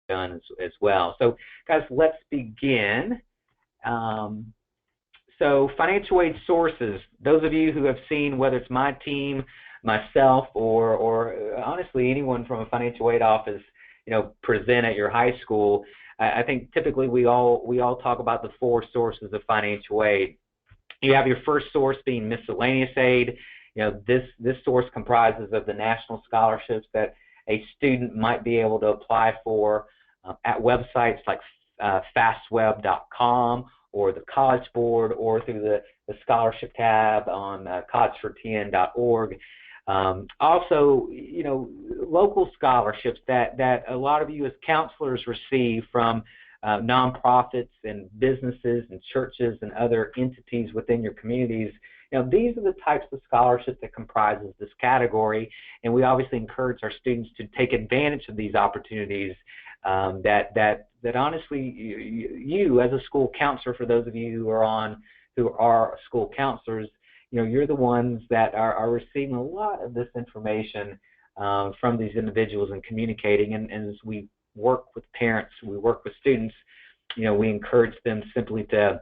done as well. So, guys, let's begin. So financial aid sources, those of you who have seen, whether it's my team, myself, or honestly anyone from a financial aid office, present at your high school, I think typically we all talk about the four sources of financial aid. You have your first source being miscellaneous aid. This source comprises of the national scholarships that a student might be able to apply for at websites like fastweb.com or the College Board, or through the scholarship tab on collegefortn.org. Also, local scholarships that a lot of you as counselors receive from nonprofits and businesses and churches and other entities within your communities. These are the types of scholarships that comprises this category, and we obviously encourage our students to take advantage of these opportunities that honestly you as a school counselor, for those of you who are school counselors, you're the ones that are receiving a lot of this information from these individuals and communicating. And as we work with parents, we work with students, we encourage them simply to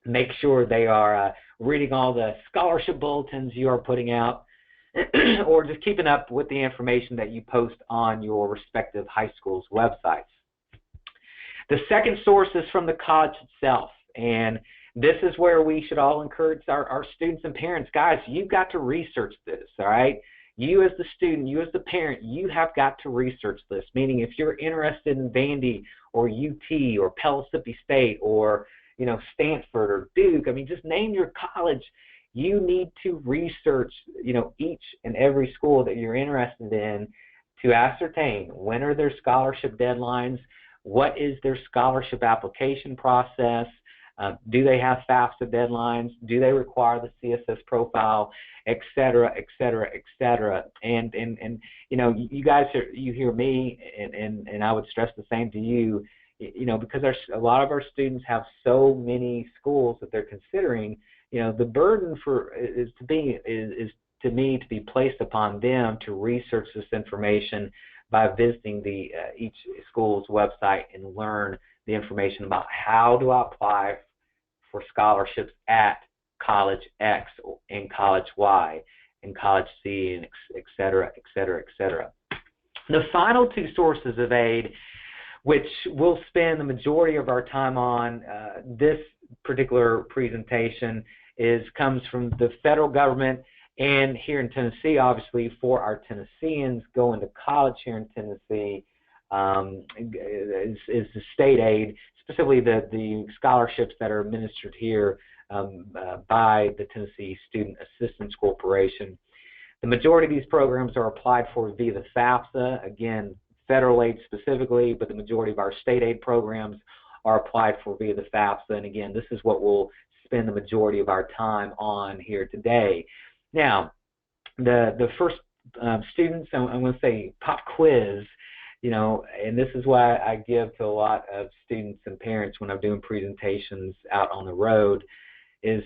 make sure they are reading all the scholarship bulletins you are putting out, or just keeping up with the information that you post on your respective high school's websites. The second source is from the college itself, and this is where we should all encourage our students and parents. Guys, you've got to research this, all right? You as the student, you as the parent, you have got to research this, meaning if you're interested in Vandy or UT or Pellissippi State or Stanford or Duke, just name your college. You need to research, each and every school that you're interested in to ascertain when are their scholarship deadlines, what is their scholarship application process, do they have FAFSA deadlines, do they require the CSS profile, et cetera, et cetera, et cetera. And you guys you hear me, and I would stress the same to you, because a lot of our students have so many schools that they're considering. The burden is to me to be placed upon them to research this information by visiting each school's website and learn the information about how do I apply for scholarships at College X and College Y and College C, and et cetera, et cetera, et cetera. The final two sources of aid, which we'll spend the majority of our time on this particular presentation, comes from the federal government, and here in Tennessee, obviously, for our Tennesseans going to college here in Tennessee, is the state aid, specifically the scholarships that are administered here by the Tennessee Student Assistance Corporation. The majority of these programs are applied for via the FAFSA, again, federal aid specifically, but the majority of our state aid programs are applied for via the FAFSA, and again, this is what we'll spend the majority of our time on here today. Now, the first students, I'm going to say pop quiz, and this is why I give to a lot of students and parents when I'm doing presentations out on the road, is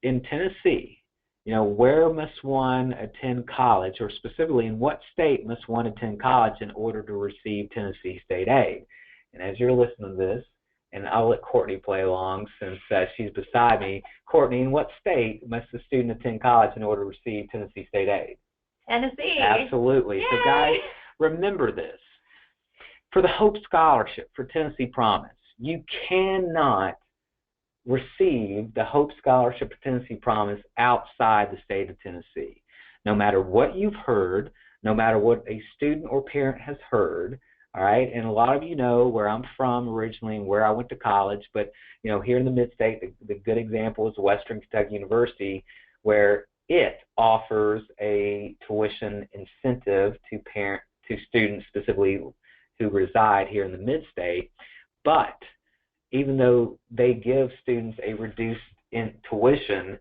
in Tennessee, where must one attend college, or specifically in what state must one attend college in order to receive Tennessee state aid? And as you're listening to this, and I'll let Courtney play along since she's beside me. Courtney, in what state must a student attend college in order to receive Tennessee state aid? Tennessee. Absolutely. Yay. So guys, remember this. For the Hope Scholarship for Tennessee Promise, you cannot receive the Hope Scholarship for Tennessee Promise outside the state of Tennessee. No matter what you've heard, no matter what a student or parent has heard, all right, and a lot of you know where I'm from originally and where I went to college, but here in the Mid-State, the good example is Western Kentucky University, where it offers a tuition incentive to students specifically who reside here in the Mid-State. But even though they give students a reduced tuition,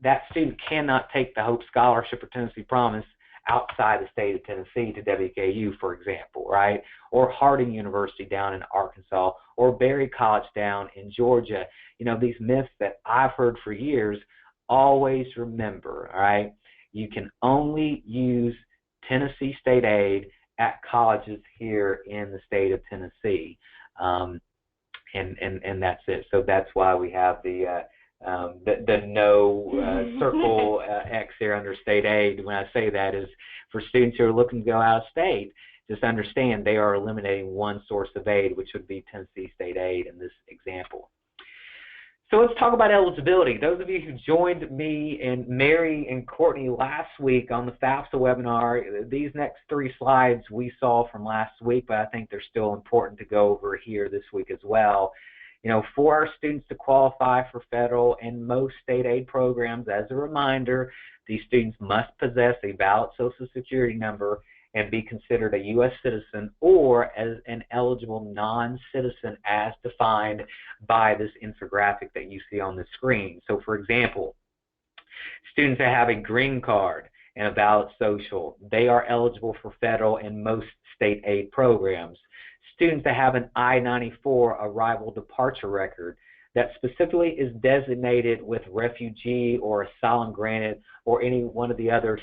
that student cannot take the Hope Scholarship or Tennessee Promise outside the state of Tennessee to WKU, for example, right? Or Harding University down in Arkansas, or Berry College down in Georgia. These myths that I've heard for years, always remember, all right? You can only use Tennessee state aid at colleges here in the state of Tennessee. And that's it. So that's why we have the no circle X here under state aid. When I say that is for students who are looking to go out of state, just understand they are eliminating one source of aid, which would be Tennessee state aid in this example. So let's talk about eligibility. Those of you who joined me and Mary and Courtney last week on the FAFSA webinar, these next 3 slides we saw from last week, but I think they're still important to go over here this week as well. You know, for our students to qualify for federal and most state aid programs, as a reminder, these students must possess a valid Social Security number and be considered a U.S. citizen or as an eligible non-citizen as defined by this infographic that you see on the screen. So, for example, students that have a green card and a valid social, they are eligible for federal and most state aid programs. Students that have an I-94 arrival departure record that specifically is designated with refugee or asylum granted or any one of the other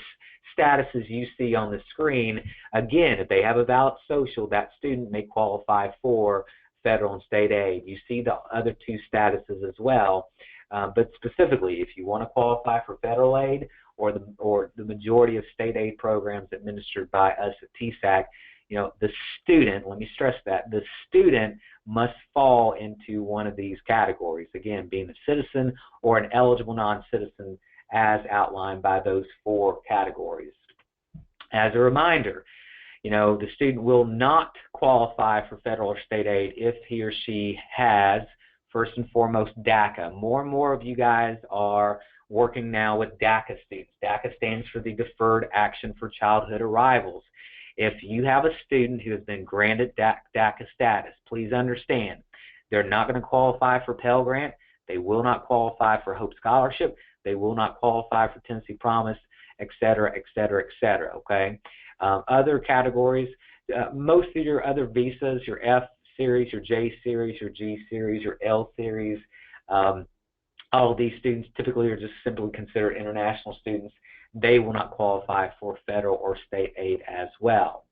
statuses you see on the screen. Again, if they have a valid social, that student may qualify for federal and state aid. You see the other 2 statuses as well. But specifically, if you want to qualify for federal aid or the majority of state aid programs administered by us at TSAC, you know, the student, let me stress that, the student must fall into one of these categories. Again, being a citizen or an eligible non-citizen as outlined by those 4 categories. As a reminder, you know, the student will not qualify for federal or state aid if he or she has, first and foremost, DACA. More and more of you guys are working now with DACA students. DACA stands for the Deferred Action for Childhood Arrivals. If you have a student who has been granted DACA status, please understand they're not going to qualify for Pell Grant. They will not qualify for Hope Scholarship. They will not qualify for Tennessee Promise, et cetera, et cetera, et cetera, okay? Other categories, most of your other visas, your F series, your J series, your G series, your L series, all of these students typically are just simply considered international students. They will not qualify for federal or state aid as well.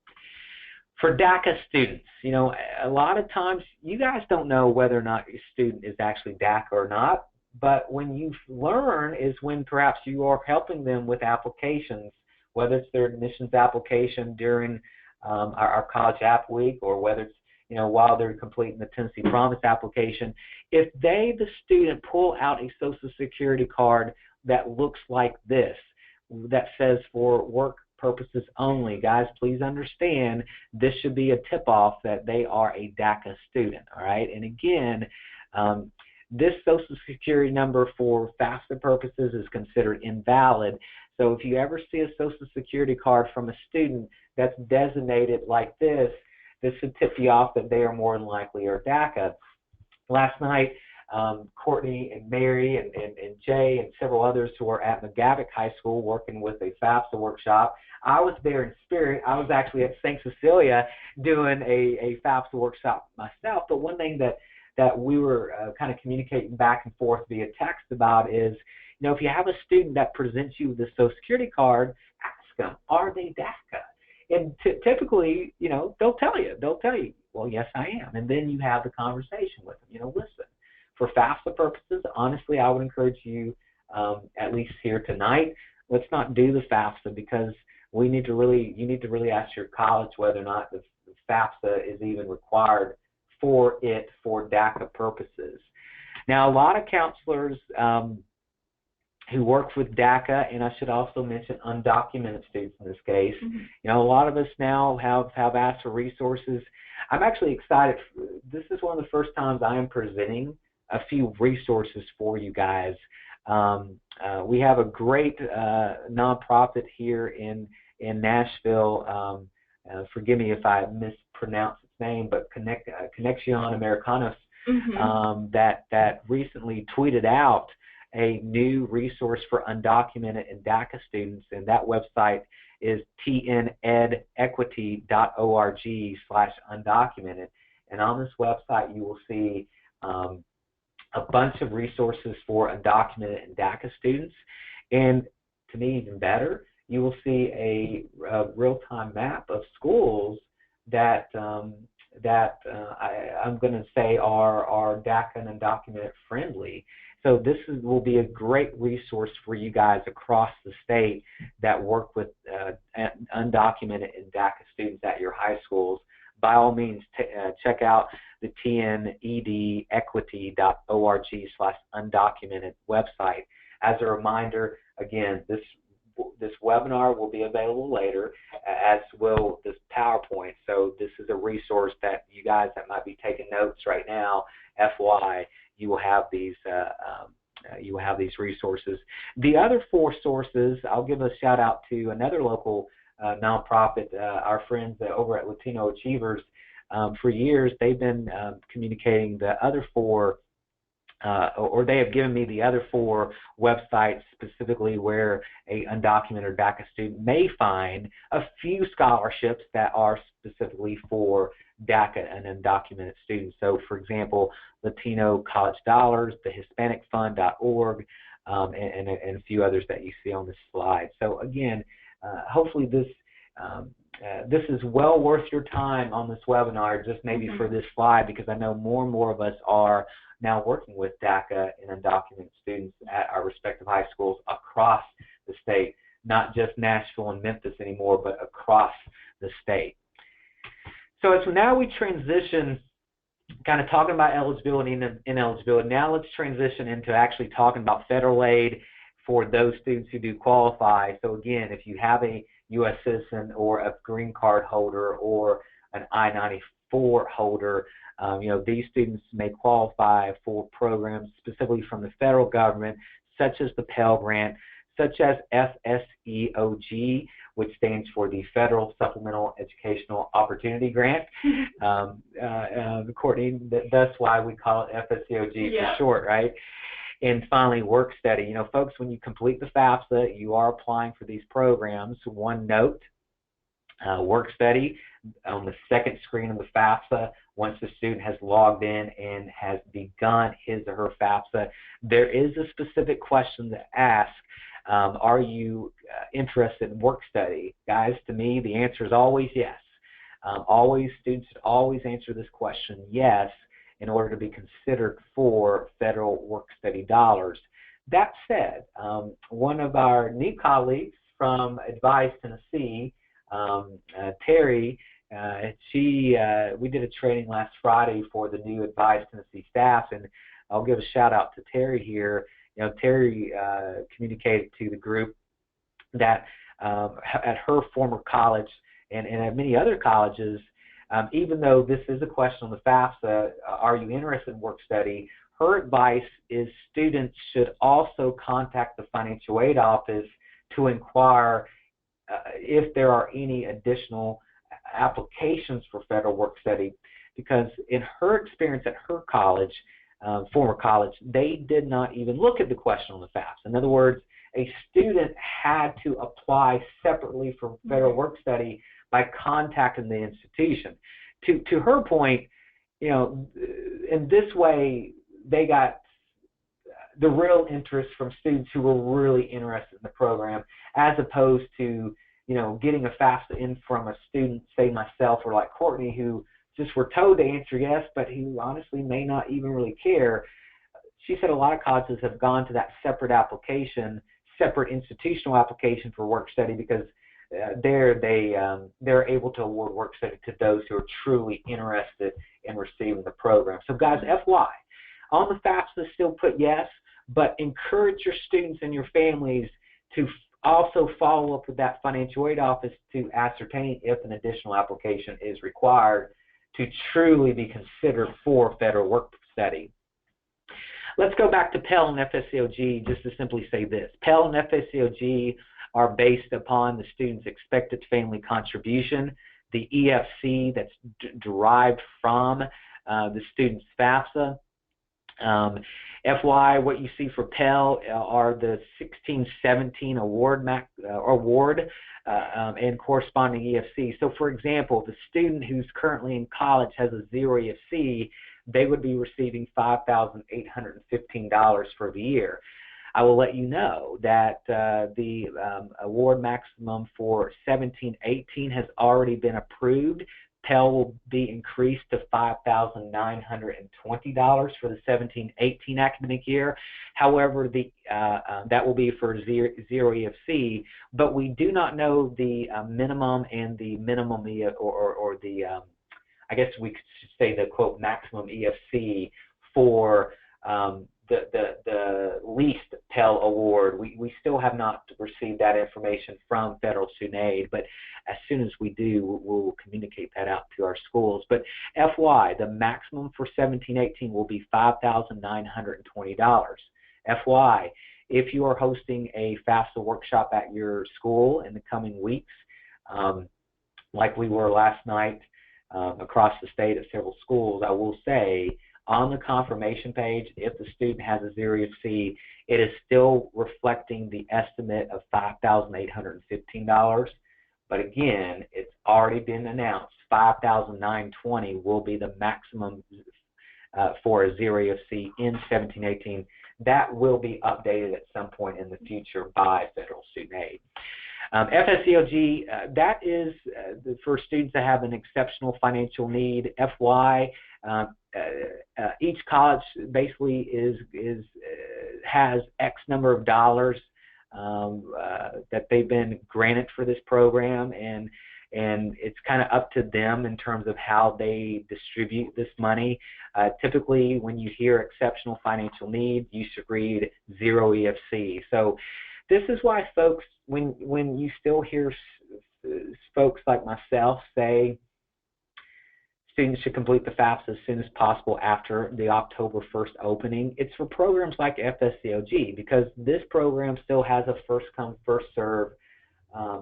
For DACA students, you know, a lot of times you guys don't know whether or not your student is actually DACA or not, but when you learn is when perhaps you are helping them with applications, whether it's their admissions application during our College App Week or whether it's, you know, while they're completing the Tennessee Promise application. If they, the student, pull out a Social Security card that looks like this, that says for work purposes only, guys, please understand this should be a tip-off that they are a DACA student, all right? And again, this Social Security number for FAFSA purposes is considered invalid. So if you ever see a Social Security card from a student that's designated like this, this should tip you off that they are more than likely are DACA. Last night, Courtney and Mary and Jay and several others who were at McGavick High School working with a FAFSA workshop. I was there in spirit. I was actually at St. Cecilia doing a FAFSA workshop myself. But one thing that we were kind of communicating back and forth via text about is, you know, if you have a student that presents you with a Social Security card, ask them, are they DACA? And typically, you know, they'll tell you, well, yes, I am. And then you have the conversation with them. You know, listen, for FAFSA purposes, honestly, I would encourage you, at least here tonight, let's not do the FAFSA because you need to really ask your college whether or not the FAFSA is even required for DACA purposes. Now, a lot of counselors who work with DACA, and I should also mention undocumented students in this case, you know, a lot of us now have asked for resources. I'm actually excited. This is one of the first times I am presenting a few resources for you guys. We have a great nonprofit here in Nashville. Forgive me if I mispronounce its name, but Conexión Americanos, that recently tweeted out a new resource for undocumented and DACA students, and that website is tnedequity.org/undocumented. And on this website, you will see a bunch of resources for undocumented and DACA students. And to me, even better, you will see a real-time map of schools that I'm going to say are DACA and undocumented friendly. So this will be a great resource for you guys across the state that work with undocumented and DACA students at your high schools. By all means, check out the tnequity.org/undocumented website. As a reminder, again, this webinar will be available later, as will this PowerPoint. So this is a resource that you guys that might be taking notes right now, FY, you will have these resources. The other 4 sources, I'll give a shout out to another local nonprofit, our friends over at Latino Achievers. For years, they've been communicating the other 4, or they have given me the other 4 websites specifically where a undocumented or DACA student may find a few scholarships that are specifically for DACA and undocumented students. So, for example, Latino College Dollars, the HispanicFund.org, and a few others that you see on this slide. So, again, hopefully this is well worth your time on this webinar, just maybe for this slide, because I know more and more of us are now working with DACA and undocumented students at our respective high schools across the state, not just Nashville and Memphis anymore, but across the state. So as now we transition, kind of talking about eligibility and ineligibility, now let's transition into actually talking about federal aid for those students who do qualify. So again, if you have a U.S. citizen or a green card holder or an I-94 holder, these students may qualify for programs specifically from the federal government, such as the Pell Grant, such as FSEOG, which stands for the Federal Supplemental Educational Opportunity Grant. Courtney, that's why we call it FSEOG for short, right? And finally, work study. Folks, when you complete the FAFSA, you are applying for these programs. One note, work study on the second screen of the FAFSA, once the student has logged in and has begun his or her FAFSA, there is a specific question to ask. Are you interested in work study? Guys, to me, the answer is always yes. Students should always answer this question yes in order to be considered for federal work study dollars. That said, one of our new colleagues from Advise Tennessee, Terry, we did a training last Friday for the new Advise Tennessee staff, and I'll give a shout out to Terry here. Terry communicated to the group that at her former college and at many other colleges, even though this is a question on the FAFSA, are you interested in work study? Her advice is students should also contact the financial aid office to inquire if there are any additional applications for federal work study, because in her experience at her college, former college, they did not even look at the question on the FAFSA. In other words, a student had to apply separately for federal work study by contacting the institution. To her point, in this way, they got the real interest from students who were really interested in the program, as opposed to, getting a FAFSA in from a student, say myself or like Courtney, who just were told to answer yes, but who honestly may not even really care. She said a lot of colleges have gone to that separate application, separate institutional application for work study, because they're able to award work study to those who are truly interested in receiving the program. So guys, FY, on the FAFSA still put yes, but encourage your students and your families to also follow up with that financial aid office to ascertain if an additional application is required to truly be considered for federal work study. Let's go back to Pell and FSEOG just to simply say this. Pell and FSEOG are based upon the student's expected family contribution, the EFC that's derived from the student's FAFSA. FY, what you see for Pell are the 1617 award and corresponding EFC. So, for example, the student who's currently in college has a 0 EFC, they would be receiving $5,815 for the year. I will let you know that the award maximum for 17-18 has already been approved. Pell will be increased to $5,920 for the 17-18 academic year. However, that will be for zero EFC, but we do not know the minimum and the minimum or the I guess we could say the quote maximum EFC for the least Pell Award. We still have not received that information from federal student aid, but as soon as we do, we'll communicate that out to our schools. But FY, the maximum for 17-18 will be $5,920. FY, if you are hosting a FAFSA workshop at your school in the coming weeks, like we were last night across the state at several schools, I will say on the confirmation page, if the student has a zero EFC, it is still reflecting the estimate of $5,815. But again, it's already been announced $5,920 will be the maximum for a zero EFC in 17-18. That will be updated at some point in the future by federal student aid. FSELG, that is for students that have an exceptional financial need. FY, each college basically has X number of dollars that they've been granted for this program, and it's kind of up to them in terms of how they distribute this money. Typically, when you hear exceptional financial need, you should read zero EFC. So this is why folks, when you still hear folks like myself say students should complete the FAFSA as soon as possible after the October 1st opening, it's for programs like FSCOG, because this program still has a first come, first serve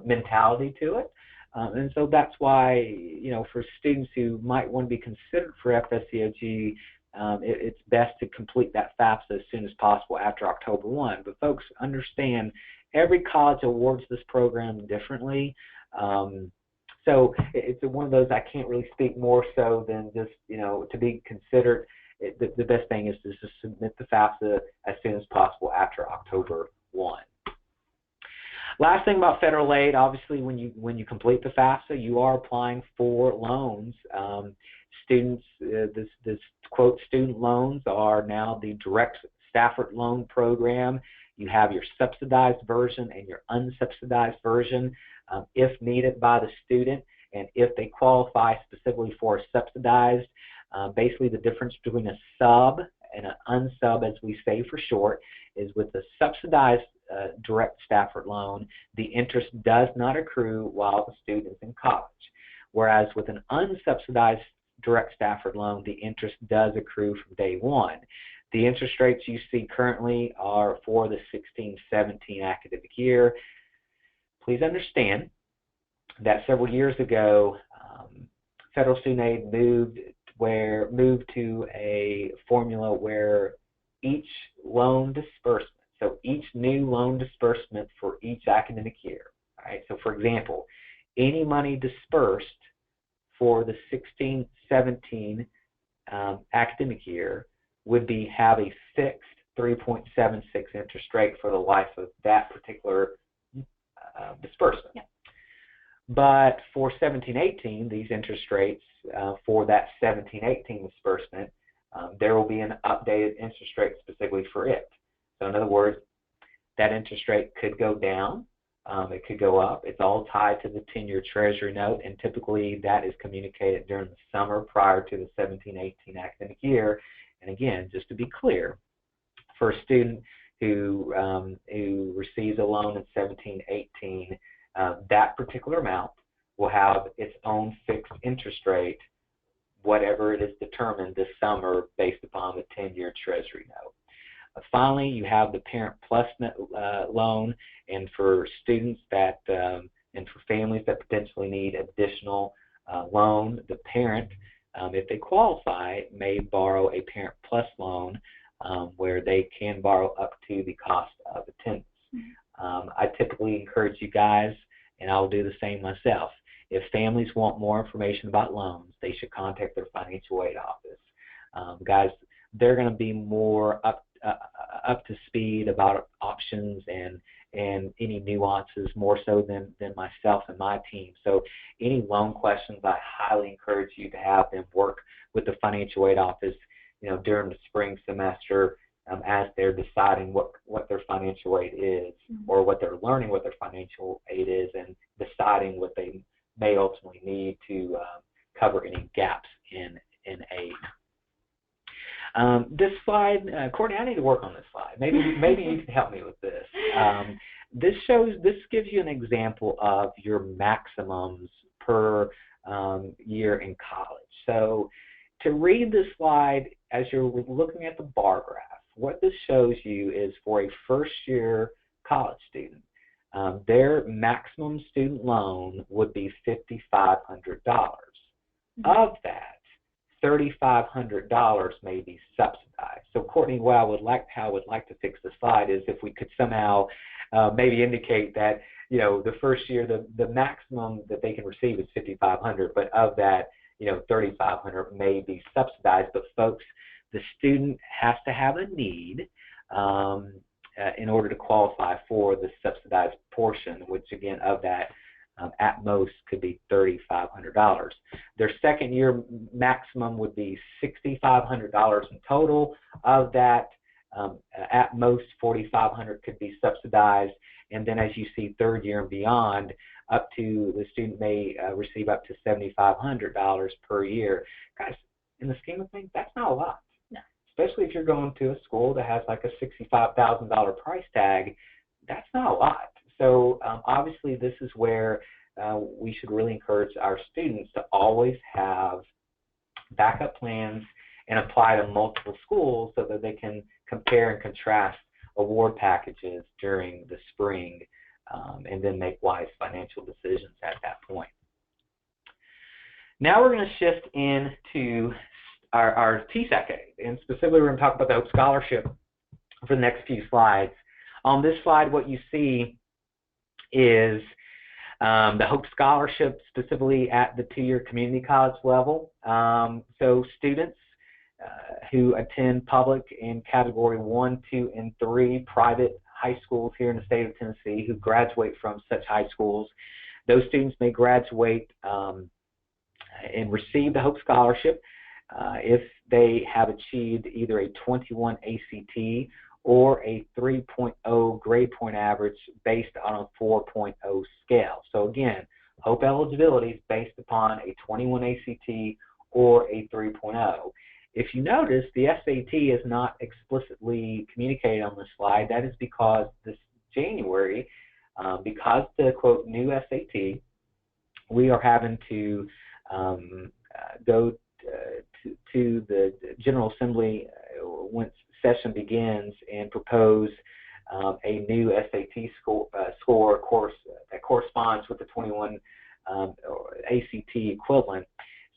mentality to it. And so that's why, you know, for students who might want to be considered for FSCOG, it's best to complete that FAFSA as soon as possible after October 1. But folks, understand every college awards this program differently. So it's one of those I can't really speak more so than just, you know, to be considered. The best thing is to just submit the FAFSA as soon as possible after October 1. Last thing about federal aid, obviously when you complete the FAFSA, you are applying for loans. Students, this quote, student loans are now the Direct Stafford Loan Program. You have your subsidized version and your unsubsidized version if needed by the student, and if they qualify specifically for a subsidized. Basically the difference between a sub and an unsub, as we say for short, is with the subsidized Direct Stafford loan, the interest does not accrue while the student is in college. Whereas with an unsubsidized Direct Stafford loan, the interest does accrue from day one. The interest rates you see currently are for the 16-17 academic year. Please understand that several years ago, federal student aid moved to a formula where each loan disbursement, so each new loan disbursement for each academic year, all right? So for example, any money dispersed for the 16-17 academic year would have a fixed 3.76 interest rate for the life of that particular disbursement. Yeah. But for 17-18, these interest rates for that 17-18 disbursement, there will be an updated interest rate specifically for it. So in other words, that interest rate could go down, it could go up. It's all tied to the 10-year Treasury note, and typically that is communicated during the summer prior to the 17-18 academic year. And again, just to be clear, for a student who receives a loan in 17-18, that particular amount will have its own fixed interest rate, whatever it is determined this summer based upon the 10-year Treasury note. Finally, you have the Parent Plus loan, and for students that and for families that potentially need additional loan, the parent, if they qualify, may borrow a Parent Plus loan where they can borrow up to the cost of attendance. I typically encourage you guys, and I'll do the same myself, if families want more information about loans, they should contact their financial aid office. Guys, they're going to be more up to speed about options and any nuances more so than myself and my team. So any loan questions, I highly encourage you to have them work with the financial aid office, during the spring semester, as they're deciding what their financial aid is, or what they're learning what their financial aid is, and deciding what they may ultimately need to cover any gaps in aid. This slide, Courtney, I need to work on this slide. Maybe you can help me with this. This gives you an example of your maximums per year in college. So to read this slide, as you're looking at the bar graph, what this shows you is for a first-year college student, their maximum student loan would be $5,500. Of that, $3,500 may be subsidized. So, Courtney, how I would like to fix the slide is if we could somehow maybe indicate that the first year the maximum that they can receive is $5,500, but of that $3,500 may be subsidized. But folks, the student has to have a need in order to qualify for the subsidized portion, which again of that at most could be $3,500. Their second year maximum would be $6,500 in total. Of that, at most $4,500 could be subsidized. And then as you see third year and beyond, the student may receive up to $7,500 per year. Guys, in the scheme of things, that's not a lot. No. Especially if you're going to a school that has like a $65,000 price tag, that's not a lot. So obviously this is where we should really encourage our students to always have backup plans and apply to multiple schools so that they can compare and contrast award packages during the spring and then make wise financial decisions at that point. Now we're going to shift into our TSAC aid, and specifically we're going to talk about the Hope Scholarship for the next few slides. On this slide, what you see is the Hope Scholarship specifically at the two-year community college level. So students who attend public in Category 1, 2, and 3 private high schools here in the state of Tennessee who graduate from such high schools, those students may graduate and receive the Hope Scholarship if they have achieved either a 21 ACT or a 3.0 grade point average based on a 4.0 scale. So again, Hope eligibility is based upon a 21 ACT or a 3.0. If you notice, the SAT is not explicitly communicated on this slide. That is because this January, because the, quote, new SAT, we are having to go to the General Assembly once session begins and propose a new SAT score course that corresponds with the 21 ACT equivalent.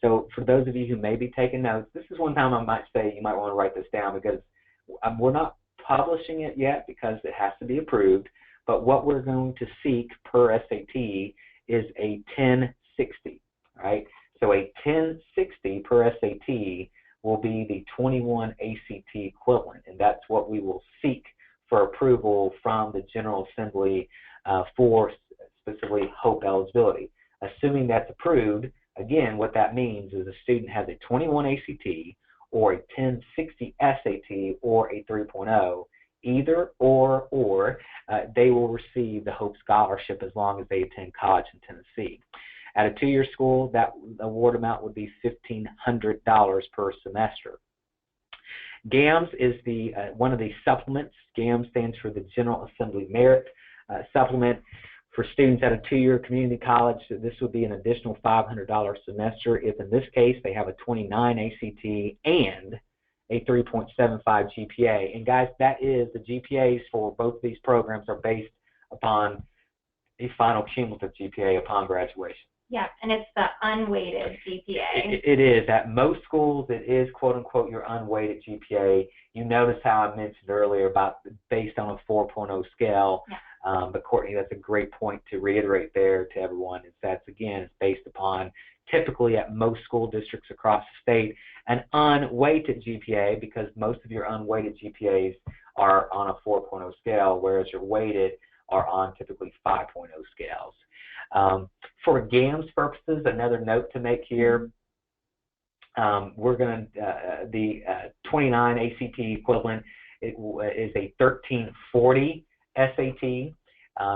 So for those of you who may be taking notes, this is one time I might say you might want to write this down because we're not publishing it yet because it has to be approved, but what we're going to seek per SAT is a 1060, right? So a 1060 per SAT will be the 21 ACT equivalent, and that's what we will seek for approval from the General Assembly for specifically Hope eligibility. Assuming that's approved, again, what that means is a student has a 21 ACT or a 1060 SAT or a 3.0, either or they will receive the Hope Scholarship as long as they attend college in Tennessee. At a two-year school, that award amount would be $1,500 per semester. GAMS is one of the supplements. GAMS stands for the General Assembly Merit Supplement. For students at a two-year community college, this would be an additional $500 semester if, in this case, they have a 29 ACT and a 3.75 GPA. And guys, that is, the GPAs for both of these programs are based upon a final cumulative GPA upon graduation. Yeah, and it's the unweighted GPA. It is. At most schools, it is, quote-unquote, your unweighted GPA. You notice how I mentioned earlier about based on a 4.0 scale. Yeah. But, Courtney, that's a great point to reiterate there to everyone. Is that's, again, it's based upon typically at most school districts across the state an unweighted GPA, because most of your unweighted GPAs are on a 4.0 scale, whereas your weighted are on typically 5.0 scales. For GAMS purposes, another note to make here, we're going to, the 29 ACT equivalent is a 1340 SAT.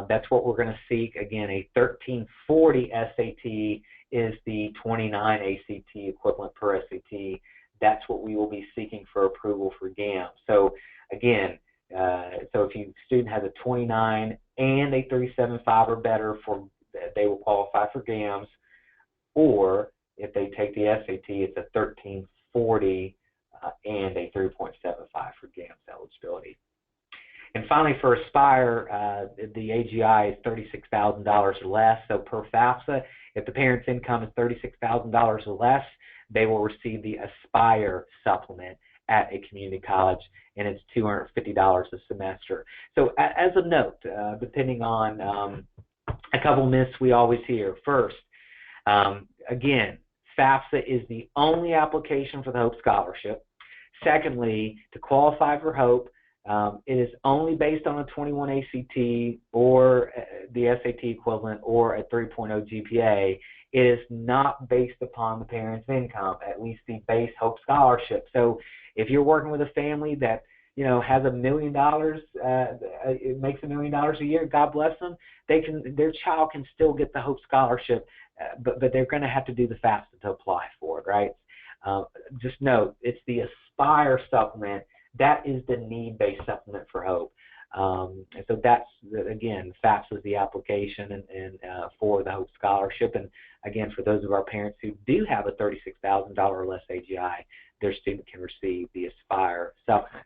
That's what we're going to seek. Again, a 1340 SAT is the 29 ACT equivalent per SAT. That's what we will be seeking for approval for GAMS. So again, so if your student has a 29 and a 375 or better, they will qualify for GAMS, or if they take the SAT, it's a 1340 and a 3.75 for GAMS eligibility. And finally, for Aspire, the AGI is $36,000 or less. So per FAFSA, if the parent's income is $36,000 or less, they will receive the Aspire supplement at a community college, and it's $250 a semester. So as a note, depending on a couple myths we always hear. First, again, FAFSA is the only application for the Hope Scholarship. Secondly, to qualify for Hope, it is only based on a 21 ACT or the SAT equivalent or a 3.0 GPA. It is not based upon the parent's income, at least the base Hope Scholarship. So if you're working with a family that has $1 million, it makes $1 million a year, God bless them, their child can still get the Hope Scholarship, but they're going to have to do the FAFSA to apply for it, right? Just note, it's the Aspire supplement. That is the need-based supplement for Hope. And so that's, again, FAFSA is the application and for the Hope Scholarship. And again, for those of our parents who do have a $36,000 or less AGI, their student can receive the Aspire supplement.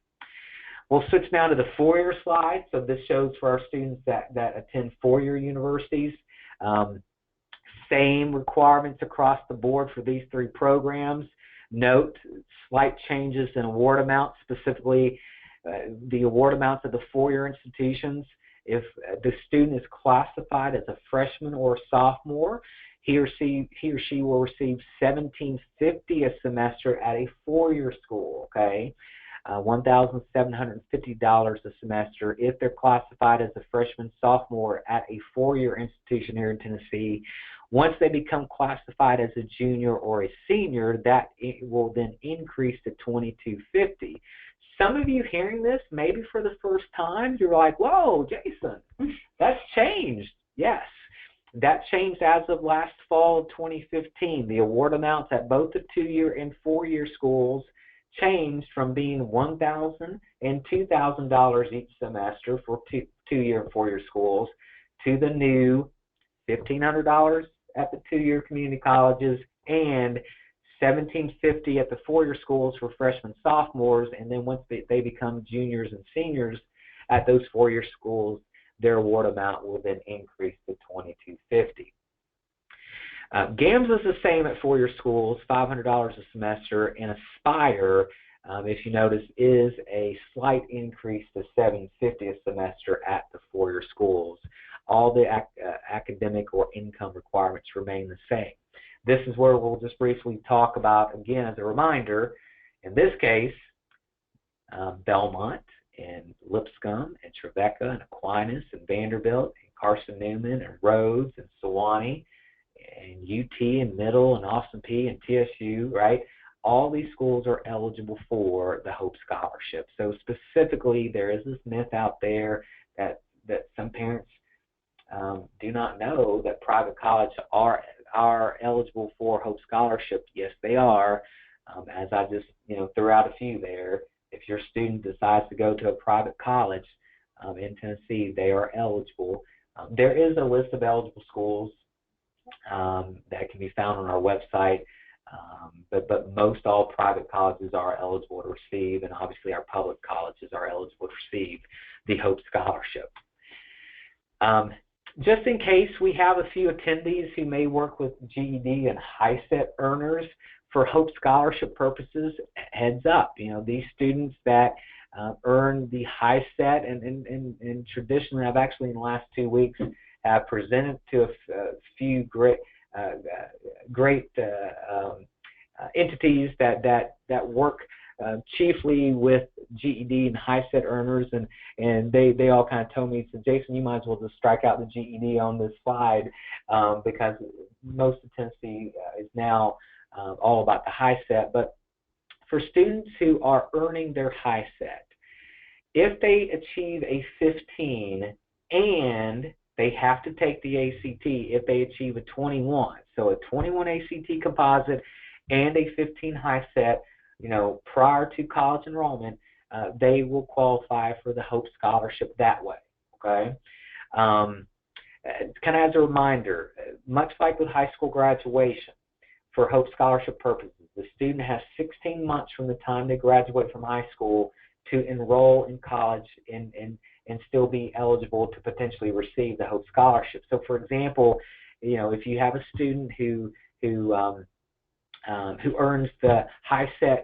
We'll switch now to the four-year slide. So this shows for our students that attend four-year universities. Same requirements across the board for these three programs. Note slight changes in award amounts, specifically the award amounts of the four-year institutions. If the student is classified as a freshman or a sophomore, he or she will receive $1,750 a semester at a four-year school, okay? $1,750 a semester if they're classified as a freshman, sophomore at a four-year institution here in Tennessee. Once they become classified as a junior or a senior, that will then increase to $2,250. Some of you hearing this maybe for the first time, you're like, whoa, Jason, that's changed. Yes, that changed as of last fall of 2015. The award amounts at both the two-year and four-year schools changed from being $1,000 and $2,000 each semester for two-year and four-year schools to the new $1,500 at the two-year community colleges and $1,750 at the four-year schools for freshmen, sophomores, and then once they become juniors and seniors at those four-year schools, their award amount will then increase to $2,250. GAMS is the same at four-year schools, $500 a semester, and Aspire, if you notice, is a slight increase to $750 a semester at the four-year schools. All the academic or income requirements remain the same. This is where we'll just briefly talk about, again, as a reminder, in this case, Belmont and Lipscomb and Trevecca and Aquinas and Vanderbilt and Carson Newman and Rhodes and Sewanee and UT and Middle and Austin P and TSU, right? All these schools are eligible for the Hope Scholarship. So specifically, there is this myth out there that some parents do not know that private colleges are eligible for Hope Scholarship. Yes, they are. As I just threw out a few there, if your student decides to go to a private college in Tennessee, they are eligible. There is a list of eligible schools that can be found on our website, but most all private colleges are eligible to receive, and obviously our public colleges are eligible to receive the Hope Scholarship. Just in case we have a few attendees who may work with GED and HiSET earners, for Hope Scholarship purposes, heads up, these students that earn the HiSET and traditionally, I've actually in the last 2 weeks have presented to a few great entities that work chiefly with GED and HiSET earners, and they all kind of told me, so Jason, you might as well just strike out the GED on this slide, because most of Tennessee is now all about the HiSET. But for students who are earning their HiSET, if they achieve a 15 and they have to take the ACT if they achieve a 21. So a 21 ACT composite and a 15 HiSET, prior to college enrollment, they will qualify for the Hope Scholarship that way, okay? Kind of as a reminder, much like with high school graduation, for Hope Scholarship purposes, the student has 16 months from the time they graduate from high school to enroll in college and still be eligible to potentially receive the Hope Scholarship. So, for example, if you have a student who earns the HiSET,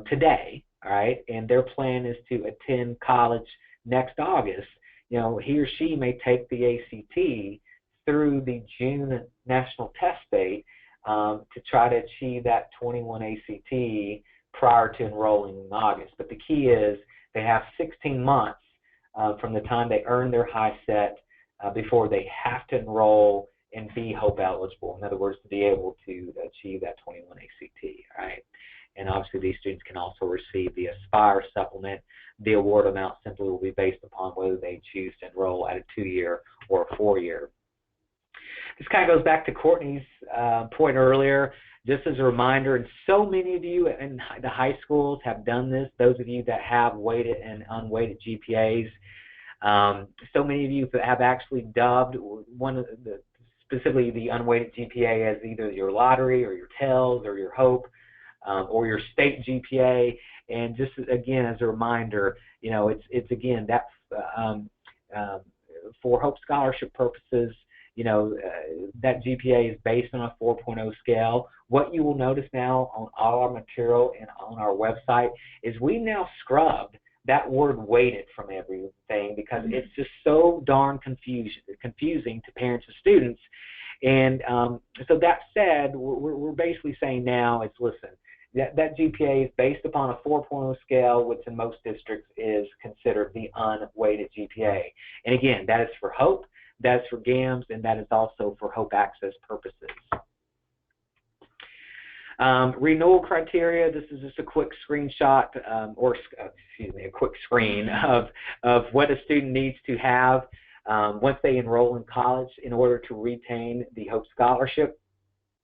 today, all right, and their plan is to attend college next August, he or she may take the ACT through the June national test date to try to achieve that 21 ACT prior to enrolling in August. But the key is they have 16 months from the time they earn their HiSET before they have to enroll and be Hope eligible. In other words, to be able to achieve that 21 ACT, all right? And obviously these students can also receive the Aspire supplement. The award amount simply will be based upon whether they choose to enroll at a 2-year or a 4-year. This kind of goes back to Courtney's point earlier. Just as a reminder, and so many of you in the high schools have done this, those of you that have weighted and unweighted GPAs, so many of you have actually dubbed one of the, specifically the unweighted GPA, as either your lottery or your TELS or your Hope or your state GPA. And just again, as a reminder, it's again, that's for Hope Scholarship purposes, that GPA is based on a 4.0 scale. What you will notice now on all our material and on our website is we now scrubbed that word weighted from everything because it's just so darn confusing to parents and students. And so that said, we're basically saying now is, listen, that GPA is based upon a 4.0 scale, which in most districts is considered the unweighted GPA. And again, that is for Hope, that's for GAMS, and that is also for Hope Access purposes. Renewal criteria, this is just a quick screenshot, a quick screen of what a student needs to have once they enroll in college in order to retain the Hope Scholarship.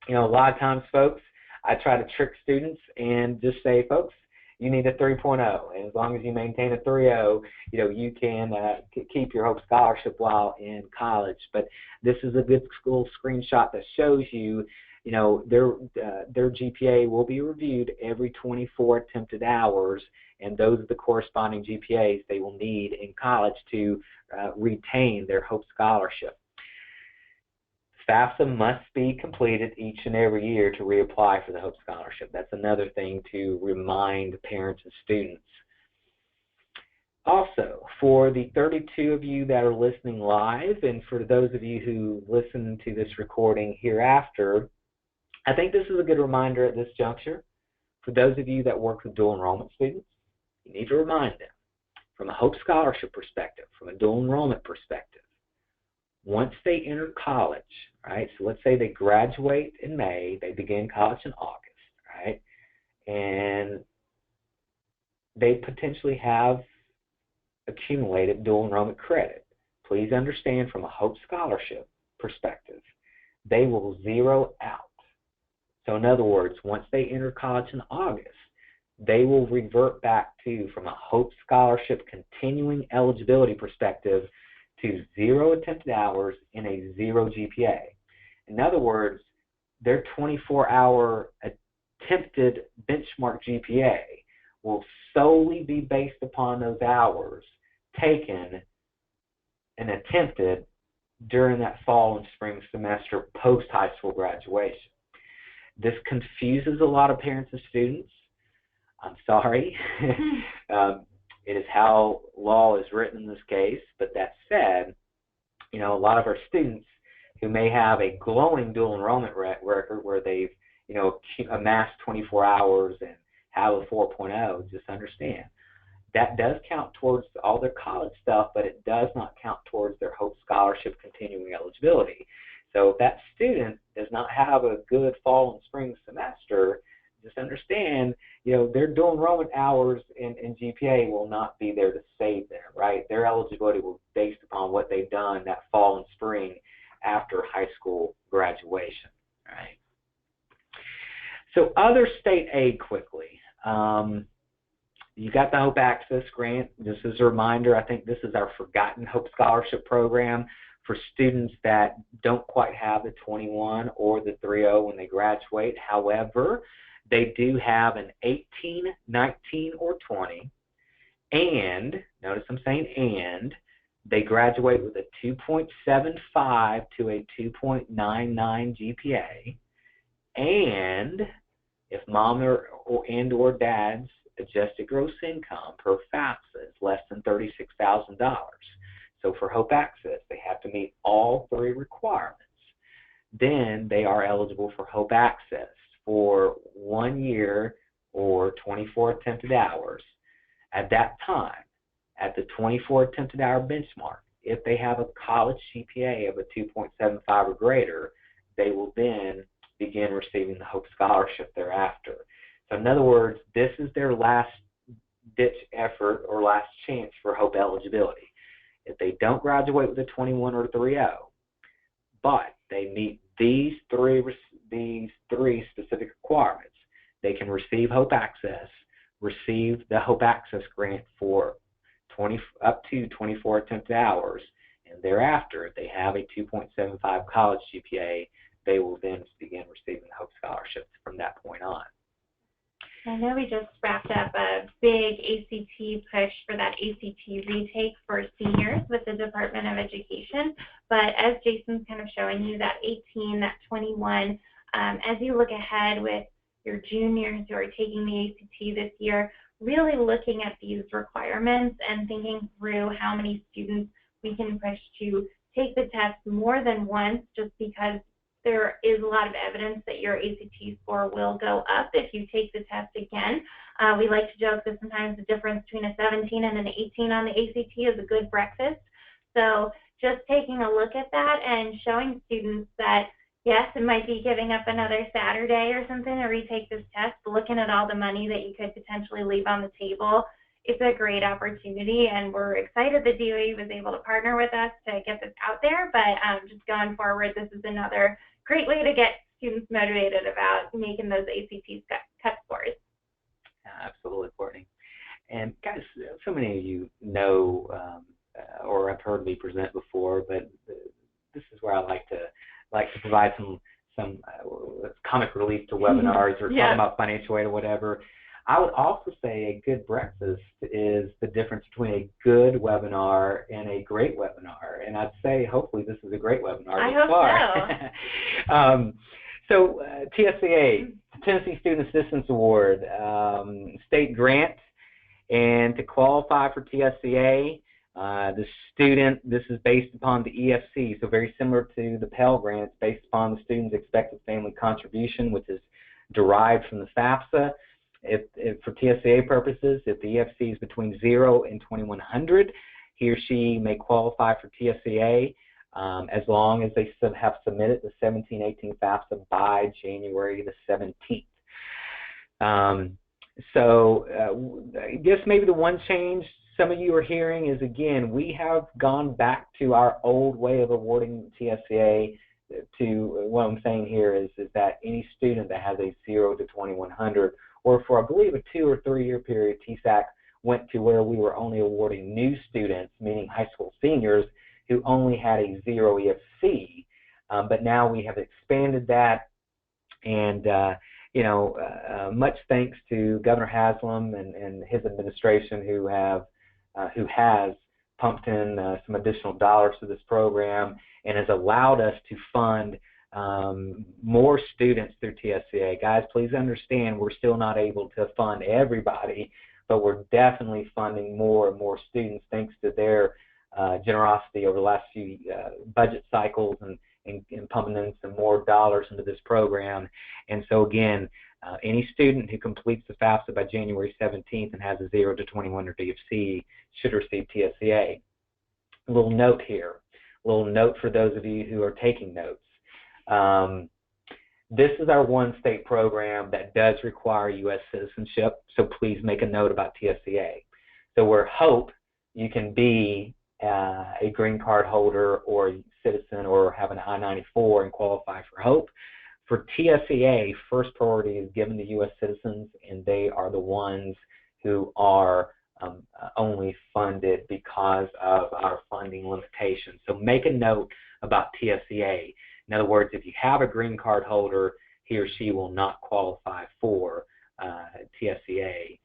A lot of times, folks, I try to trick students and just say, folks, you need a 3.0, and as long as you maintain a 3.0, you can keep your Hope Scholarship while in college. But this is a good school screenshot that shows you, their GPA will be reviewed every 24 attempted hours, and those are the corresponding GPAs they will need in college to retain their Hope Scholarship. FAFSA must be completed each and every year to reapply for the Hope Scholarship. That's another thing to remind parents and students. Also, for the 32 of you that are listening live, and for those of you who listen to this recording hereafter, I think this is a good reminder at this juncture. For those of you that work with dual enrollment students, you need to remind them from a Hope Scholarship perspective, from a dual enrollment perspective, once they enter college, right, so let's say they graduate in May, they begin college in August, right, and they potentially have accumulated dual enrollment credit. Please understand from a Hope Scholarship perspective, they will zero out. So in other words, once they enter college in August, they will revert back to, from a Hope Scholarship continuing eligibility perspective, to 0 attempted hours and a 0 GPA. In other words, their 24-hour attempted benchmark GPA will solely be based upon those hours taken and attempted during that fall and spring semester post-high school graduation. This confuses a lot of parents and students. I'm sorry. It is how law is written in this case, but that said, a lot of our students who may have a glowing dual enrollment record where they've, amassed 24 hours and have a 4.0, just understand that does count towards all their college stuff, but it does not count towards their Hope Scholarship continuing eligibility. So if that student does not have a good fall and spring semester, just understand, they're doing enrollment hours, and GPA will not be there to save them, right? Their eligibility will be based upon what they've done that fall and spring after high school graduation, right? So other state aid quickly. You got the Hope Access Grant. Just as a reminder, I think this is our Forgotten Hope Scholarship Program for students that don't quite have the 21 or the 3.0 when they graduate. However, they do have an 18, 19, or 20, and, notice I'm saying and, they graduate with a 2.75 to a 2.99 GPA, and if mom or dad's adjusted gross income per FAFSA is less than $36,000. So for Hope Access, they have to meet all three requirements. Then they are eligible for Hope Access for 1 year or 24 attempted hours. At that time, at the 24 attempted hour benchmark, if they have a college GPA of a 2.75 or greater, they will then begin receiving the Hope Scholarship thereafter. So in other words, this is their last ditch effort or last chance for Hope eligibility. If they don't graduate with a 21 or 3.0, but they meet these three specific requirements, they can receive Hope Access, receive the Hope Access Grant for up to 24 attempted hours, and thereafter, if they have a 2.75 college GPA, they will then begin receiving the Hope Scholarships from that point on. I know we just wrapped up a big ACT push for that ACT retake for seniors with the Department of Education, but as Jason's kind of showing you, that 18, that 21, as you look ahead with your juniors who are taking the ACT this year, really looking at these requirements and thinking through how many students we can push to take the test more than once, just because there is a lot of evidence that your ACT score will go up if you take the test again. We like to joke that sometimes the difference between a 17 and an 18 on the ACT is a good breakfast. So just taking a look at that and showing students that, yes, it might be giving up another Saturday or something to retake this test, looking at all the money that you could potentially leave on the table. It's a great opportunity, and we're excited that DOE was able to partner with us to get this out there, but just going forward, this is another great way to get students motivated about making those ACT cut scores. Absolutely, Courtney. And guys, so many of you know or have heard me present before, but this is where I like to provide some comic relief to webinars or talking about financial aid or whatever. I would also say a good breakfast is the difference between a good webinar and a great webinar. And I'd say hopefully this is a great webinar. I hope so. So TSCA, Tennessee Student Assistance Award, state grant. And to qualify for TSCA, the student, this is based upon the EFC, so very similar to the Pell Grant. It's based upon the student's expected family contribution, which is derived from the FAFSA. If for TSCA purposes, if the EFC is between 0 and 2100, he or she may qualify for TSCA as long as they have submitted the 17-18 FAFSA by January the 17th. I guess maybe the one change some of you are hearing is, again, we have gone back to our old way of awarding TSCA. To what I'm saying here is that any student that has a 0 to 2100, or for I believe a 2 or 3 year period, TSAC went to where we were only awarding new students, meaning high school seniors, who only had a 0 EFC. But now we have expanded that, and much thanks to Governor Haslam and his administration, who has pumped in some additional dollars to this program and has allowed us to fund more students through TSCA. Guys, please understand we're still not able to fund everybody, but we're definitely funding more and more students thanks to their generosity over the last few budget cycles and pumping in some more dollars into this program. And so again, Any student who completes the FAFSA by January 17th and has a 0 to 21 or DFC should receive TSCA. A little note here, a little note for those of you who are taking notes. This is our one state program that does require U.S. citizenship, so please make a note about TSCA. So we hope you can be a green card holder or a citizen or have an I-94 and qualify for HOPE. For TSCA, first priority is given to U.S. citizens, and they are the ones who are only funded because of our funding limitations. So make a note about TSCA. In other words, if you have a green card holder, he or she will not qualify for TSCA.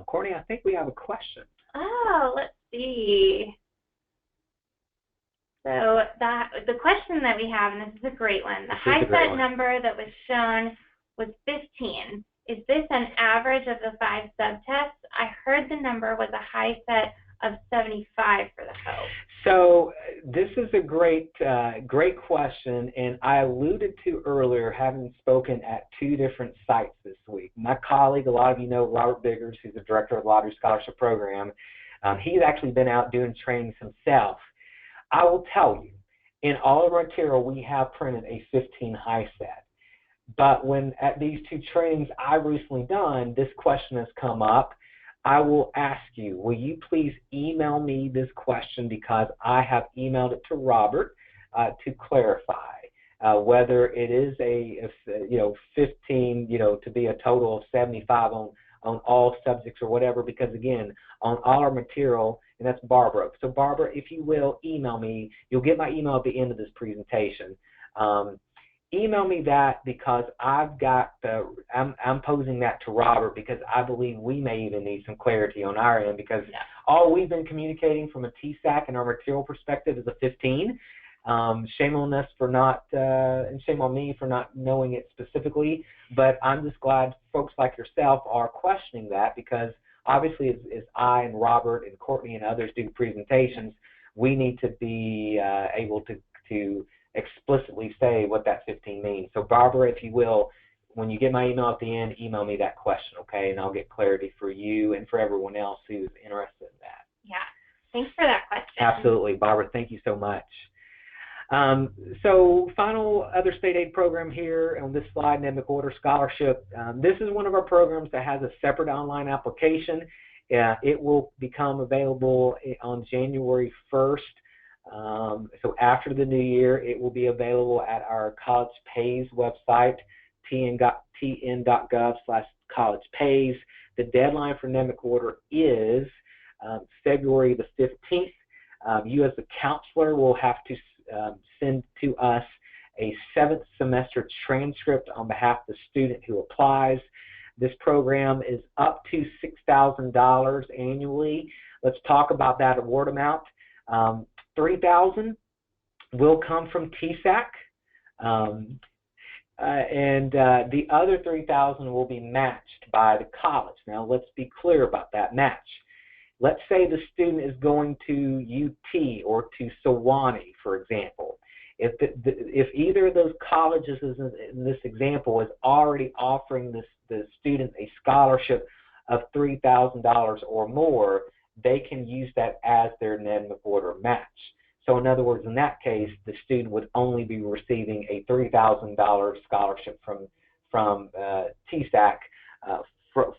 Courtney, I think we have a question. Oh, let's see. So the question that we have, and this is a great one, the HiSET number that was shown was 15. Is this an average of the 5 subtests? I heard the number was a HiSET of 75 for the HOPE. So this is a great question, and I alluded to earlier having spoken at 2 different sites this week. My colleague, a lot of you know Robert Biggers, who's the director of the Lottery Scholarship Program. He's actually been out doing trainings himself. I will tell you, in all of our material, we have printed a 15 HiSET. But when at these 2 trainings I've recently done, this question has come up. I will ask you, will you please email me this question, because I have emailed it to Robert to clarify whether it is a 15, to be a total of 75 on all subjects or whatever, because again, on all our material, and that's Barbara. So Barbara, if you will, email me. You'll get my email at the end of this presentation. Email me that, because I've got I'm posing that to Robert, because I believe we may even need some clarity on our end, because all we've been communicating from a TSAC and our material perspective is a 15. Shame on us for not, and shame on me for not knowing it specifically, but I'm just glad folks like yourself are questioning that, because obviously as I and Robert and Courtney and others do presentations, we need to be able to explicitly say what that 15 means. So Barbara, if you will, when you get my email at the end, email me that question, okay, and I'll get clarity for you and for everyone else who's interested in that. Yeah, thanks for that question. Absolutely, Barbara, thank you so much. So final other state aid program here on this slide, Ned McWhorter Scholarship. This is one of our programs that has a separate online application. It will become available on January 1st. So after the new year, it will be available at our College Pays website, tn.gov/collegepays. The deadline for Ned McWhorter is February the 15th. You as a counselor will have to send to us a 7th semester transcript on behalf of the student who applies. This program is up to $6,000 annually. Let's talk about that award amount. $3,000 will come from TSAC, and the other $3,000 will be matched by the college. Now let's be clear about that match. Let's say the student is going to UT or to Sewanee, for example. If either of those colleges in this example is already offering the student a scholarship of $3,000 or more, they can use that as their Ned McWhorter match. So in other words, in that case, the student would only be receiving a $3,000 scholarship from TSAC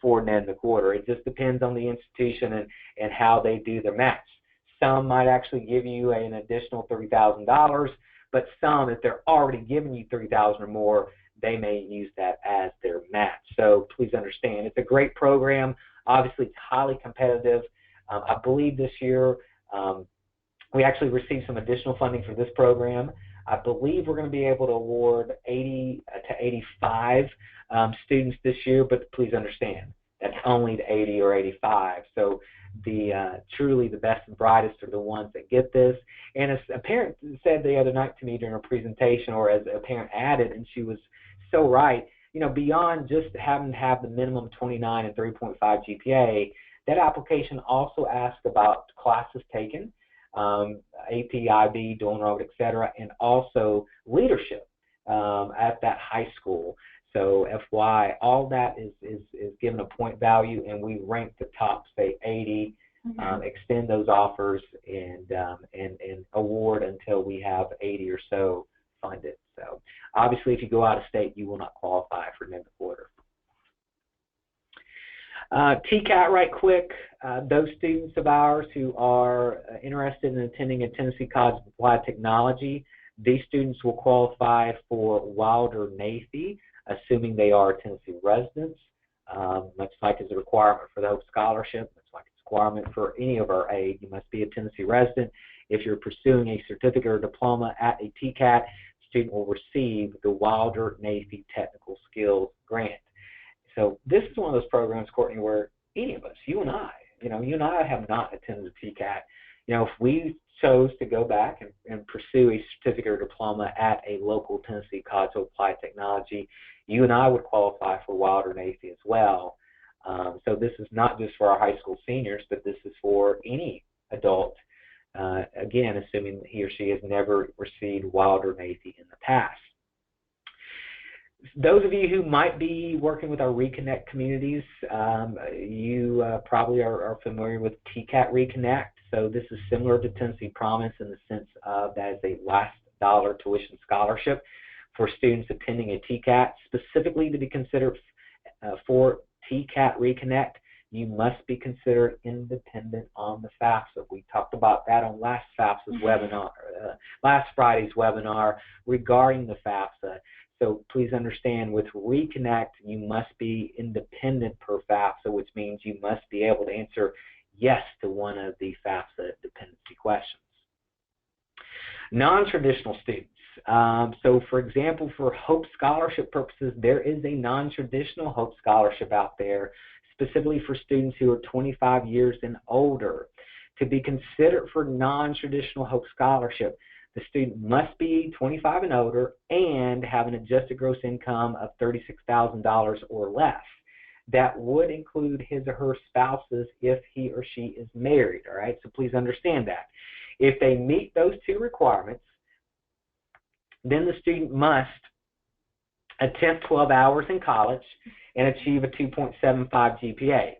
for Ned McWhorter. It just depends on the institution and how they do their match. Some might actually give you an additional $3,000, but some, if they're already giving you $3,000 or more, they may use that as their match. So please understand, it's a great program. Obviously, it's highly competitive. I believe this year we actually received some additional funding for this program. I believe we're going to be able to award 80 to 85 students this year, but please understand, that's only to 80 or 85. So truly the best and brightest are the ones that get this. And as a parent said the other night to me during a presentation, or as a parent added, and she was so right, beyond just having to have the minimum 29 and 3.5 GPA, that application also asks about classes taken, AP, IB, dual enrollment, etc., and also leadership at that high school. So FY, all that is given a point value, and we rank the top, say 80, extend those offers, and award until we have 80 or so funded. So obviously, if you go out of state, you will not qualify for NIM quarter. TCAT, right quick, those students of ours who are interested in attending a Tennessee College of Applied Technology, these students will qualify for Wilder-NAFI, assuming they are Tennessee residents, much like is a requirement for the Hope Scholarship, much like it's a requirement for any of our aid. You must be a Tennessee resident. If you're pursuing a certificate or diploma at a TCAT, the student will receive the Wilder-NAFI Technical Skills Grant. So this is one of those programs, Courtney, where any of us, you and I have not attended a TCAT. If we chose to go back and pursue a certificate or diploma at a local Tennessee College of Applied Technology, you and I would qualify for Wilder-NAFI as well. So this is not just for our high school seniors, but this is for any adult, again, assuming he or she has never received Wilder-NAFI in the past. Those of you who might be working with our Reconnect communities, you probably are familiar with TCAT Reconnect. So this is similar to Tennessee Promise in the sense of that is a last dollar tuition scholarship for students attending a TCAT. Specifically to be considered for TCAT Reconnect, you must be considered independent on the FAFSA. We talked about that on last FAFSA's webinar, last Friday's webinar regarding the FAFSA. So please understand, with Reconnect, you must be independent per FAFSA, which means you must be able to answer yes to one of the FAFSA dependency questions. Non-traditional students. So for example, for Hope Scholarship purposes, there is a non-traditional Hope Scholarship out there, specifically for students who are 25 years and older. To be considered for non-traditional Hope Scholarship, the student must be 25 and older and have an adjusted gross income of $36,000 or less. That would include his or her spouses if he or she is married, all right? So please understand that. If they meet those two requirements, then the student must attempt 12 hours in college and achieve a 2.75 GPA.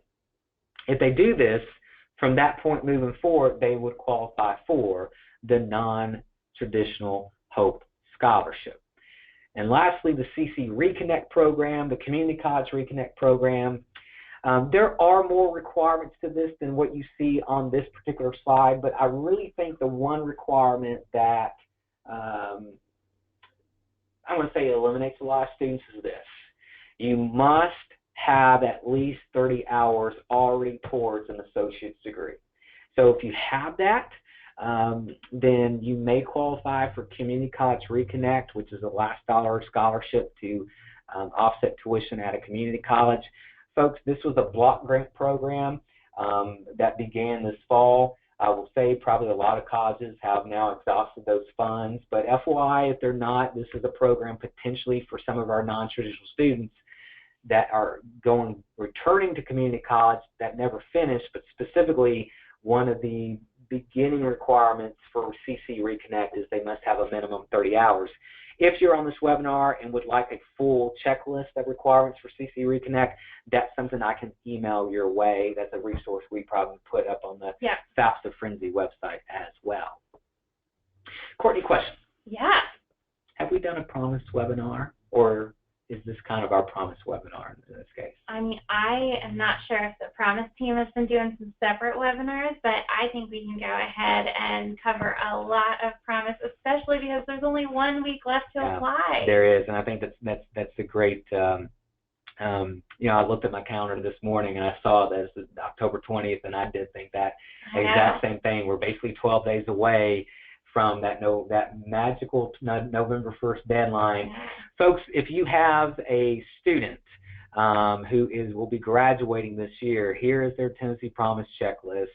If they do this, from that point moving forward, they would qualify for the non-traditional Hope Scholarship. And lastly, the CC Reconnect program, the Community College Reconnect program. There are more requirements to this than what you see on this particular slide, but I really think the one requirement that I want to say eliminates a lot of students is this. You must have at least 30 hours already towards an associate's degree. So if you have that, then you may qualify for Community College Reconnect, which is a last dollar scholarship to offset tuition at a community college. Folks, this was a block grant program that began this fall. I will say probably a lot of colleges have now exhausted those funds, but FYI, if they're not, this is a program potentially for some of our non-traditional students that are returning to community college that never finished, but specifically one of the beginning requirements for CC Reconnect is they must have a minimum 30 hours. If you're on this webinar and would like a full checklist of requirements for CC Reconnect, that's something I can email your way. That's a resource we probably put up on the FAFSA Frenzy website as well. Courtney, question. Yeah. Have we done a promised webinar, or is this kind of our promised webinar in this case? I mean, I am not sure if the Promise team has been doing some separate webinars, but I think we can go ahead and cover a lot of Promise, especially because there's only 1 week left to apply. There is, and I think that's a great. I looked at my calendar this morning and I saw that it's October 20th, and I did think that exact same thing. We're basically 12 days away from that magical November 1st deadline. Yeah. Folks, if you have a student who will be graduating this year, here is their Tennessee Promise checklist.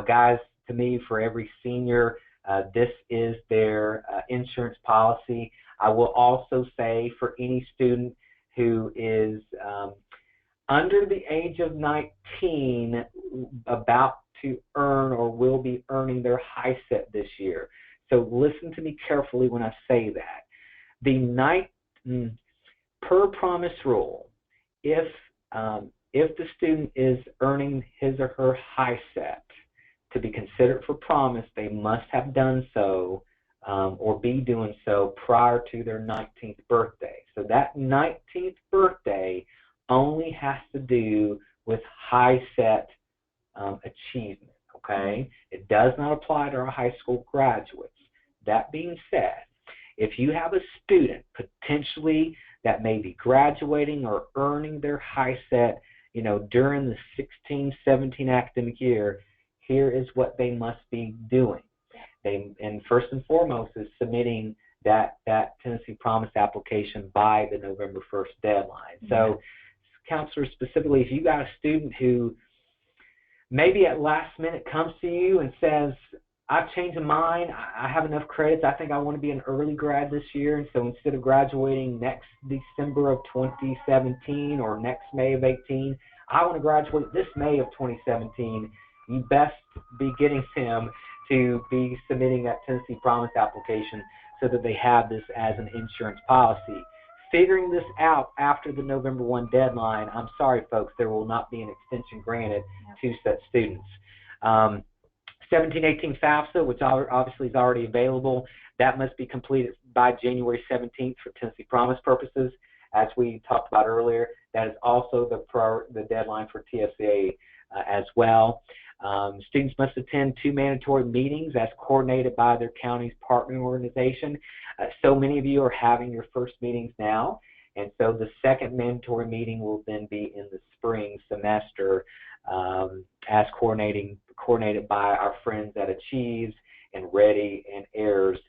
Guys, to me, for every senior, this is their insurance policy. I will also say for any student who is under the age of 19, about to earn or will be earning their high set this year. So listen to me carefully when I say that. per promise rule, if the student is earning his or her high set to be considered for promise, they must have done so or be doing so prior to their 19th birthday. So that 19th birthday only has to do with high set achievement, okay? It does not apply to our high school graduates. That being said, if you have a student potentially that may be graduating or earning their high set, during the 16-17 academic year, here is what they must be doing. And first and foremost is submitting that Tennessee Promise application by the November 1st deadline. So, counselors, specifically, if you got a student who maybe at last minute comes to you and says, I've changed my mind, I have enough credits, I think I want to be an early grad this year, and so instead of graduating next December of 2017 or next May of 18, I want to graduate this May of 2017, you best be getting them to be submitting that Tennessee Promise application so that they have this as an insurance policy. Figuring this out after the November 1 deadline, I'm sorry, folks, there will not be an extension granted to such students. 17-18 FAFSA, which obviously is already available, that must be completed by January 17th for Tennessee Promise purposes. As we talked about earlier, that is also the deadline for TSCA as well. Students must attend 2 mandatory meetings as coordinated by their county's partnering organization. So many of you are having your first meetings now, and so the second mandatory meeting will then be in the spring semester as coordinated by our friends at Achieves and Ready and AIRS.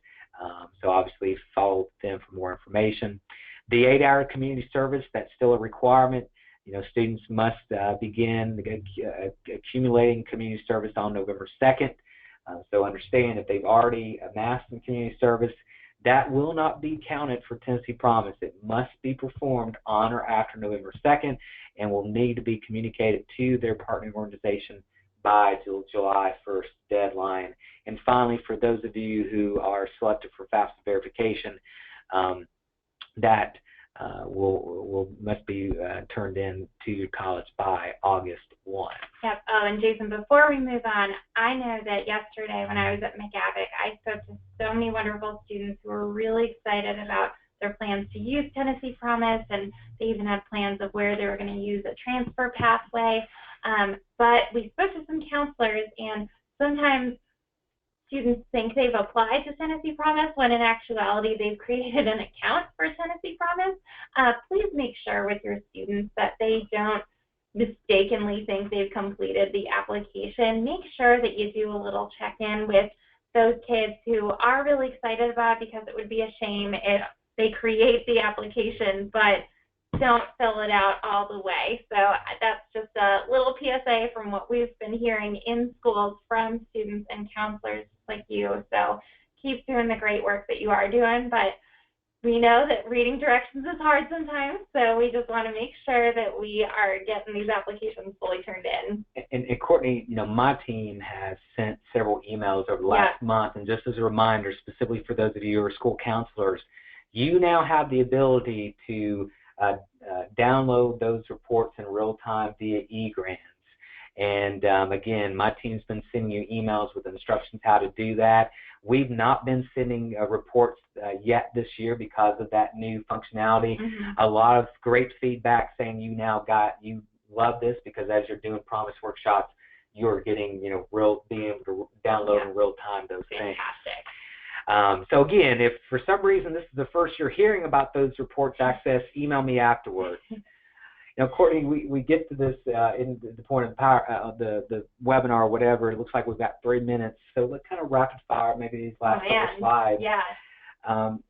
So obviously follow them for more information. The 8-hour community service, that's still a requirement. Students must begin accumulating community service on November 2nd. So understand if they've already amassed some community service, that will not be counted for Tennessee Promise. It must be performed on or after November 2nd and will need to be communicated to their partnering organization by July 1st deadline. And finally, for those of you who are selected for FAFSA verification, that must be turned in to your college by August 1. Yep. Oh, and Jason, before we move on, I know that yesterday when I was at McAvick, I spoke to so many wonderful students who were really excited about their plans to use Tennessee Promise, and they even had plans of where they were going to use a transfer pathway. But we spoke to some counselors, and sometimes students think they've applied to Tennessee Promise when in actuality they've created an account for Tennessee Promise. Please make sure with your students that they don't mistakenly think they've completed the application. Make sure that you do a little check-in with those kids who are really excited about it, because it would be a shame if they create the application but don't fill it out all the way. So that's just a little PSA from what we've been hearing in schools from students and counselors like you. So keep doing the great work that you are doing, but we know that reading directions is hard sometimes, so we just want to make sure that we are getting these applications fully turned in. And Courtney, my team has sent several emails over the last month, and just as a reminder, specifically for those of you who are school counselors, you now have the ability to download those reports in real time via eGrants. And again, my team's been sending you emails with instructions how to do that. We've not been sending reports yet this year because of that new functionality. A lot of great feedback saying you love this, because as you're doing Promise workshops, you're getting, being able to download in real time those things. So again, if for some reason this is the first you're hearing about those reports access, email me afterwards. Courtney, we get to this in the point of the webinar or whatever. It looks like we've got 3 minutes, so let's kind of rapid fire maybe these last couple slides.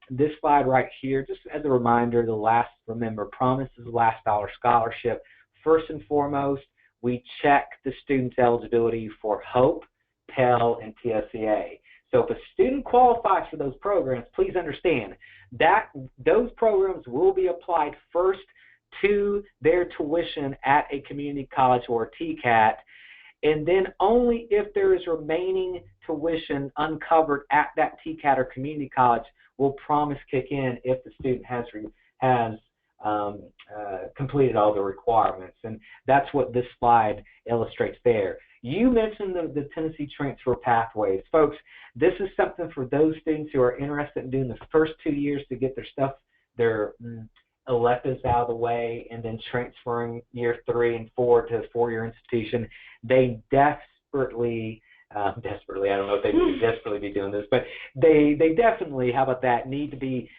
This slide right here, just as a reminder, remember, Promise is the last dollar scholarship. First and foremost, we check the student's eligibility for HOPE, Pell, and TSCA. So if a student qualifies for those programs, please understand that those programs will be applied first to their tuition at a community college or a TCAT, and then only if there is remaining tuition uncovered at that TCAT or community college will Promise kick in if the student has completed all the requirements. And that's what this slide illustrates there. You mentioned the Tennessee Transfer Pathways. Folks, this is something for those students who are interested in doing the first 2 years to get their electives out of the way, and then transferring year 3 and 4 to a 4-year institution. They desperately, I don't know if they need to desperately be doing this, but they definitely, how about that, need to be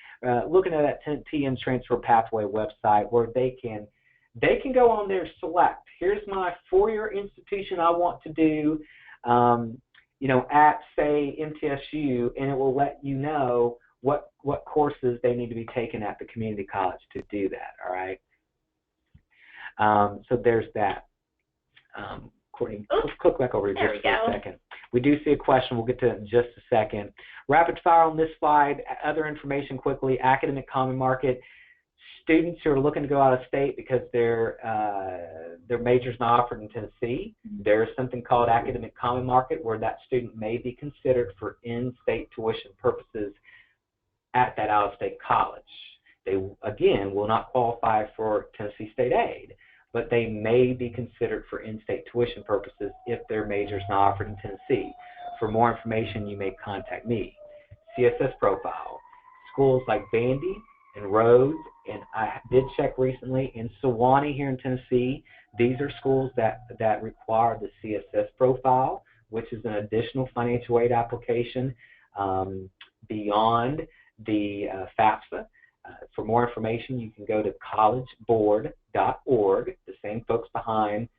looking at that TN Transfer Pathway website, where they can go on there, select, here's my 4-year institution I want to do, at, say, MTSU, and it will let you know what courses they need to be taking at the community college to do that, all right? So there's that. Courtney, click back over here just for a second. We do see a question. We'll get to it in just a second. Rapid fire on this slide. Other information quickly. Academic Common Market. Students who are looking to go out of state because their major's not offered in Tennessee, there is something called Academic Common Market where that student may be considered for in-state tuition purposes at that out-of-state college. They, again, will not qualify for Tennessee state aid, but they may be considered for in-state tuition purposes if their major is not offered in Tennessee. For more information, you may contact me. CSS profile. Schools like Bandy and Rhodes, and I did check recently in Sewanee here in Tennessee, these are schools that require the CSS profile, which is an additional financial aid application beyond the FAFSA. For more information, you can go to collegeboard.org, the same folks behind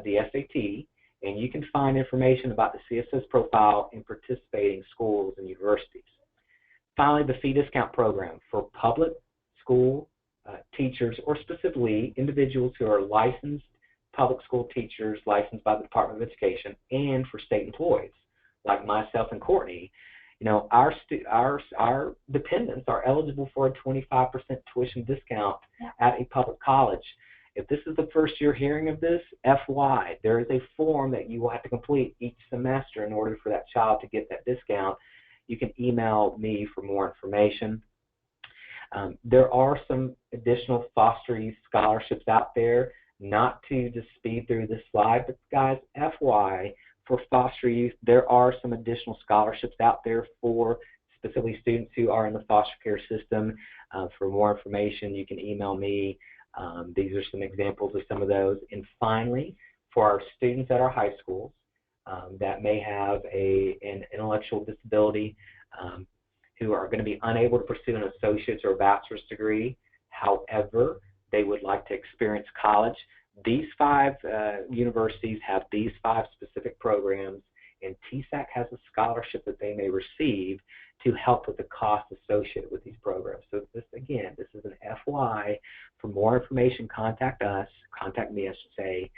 the SAT, and you can find information about the CSS profile in participating schools and universities. Finally, the fee discount program for public school teachers, or specifically individuals who are licensed public school teachers licensed by the Department of Education, and for state employees like myself and Courtney. Our dependents are eligible for a 25% tuition discount at a public college. If this is the first you're hearing of this, FY, there is a form that you will have to complete each semester in order for that child to get that discount. You can email me for more information. There are some additional foster youth scholarships out there. Not to just speed through this slide, but guys, FY, for foster youth, there are some additional scholarships out there for specifically students who are in the foster care system. For more information, you can email me. These are some examples of some of those. And finally, for our students at our high schools that may have an intellectual disability, who are going to be unable to pursue an associate's or a bachelor's degree, however, they would like to experience college. These 5 universities have these 5 specific programs, and TSAC has a scholarship that they may receive to help with the cost associated with these programs. So this, again, this is an FY. For more information, contact us, contact me, I should say.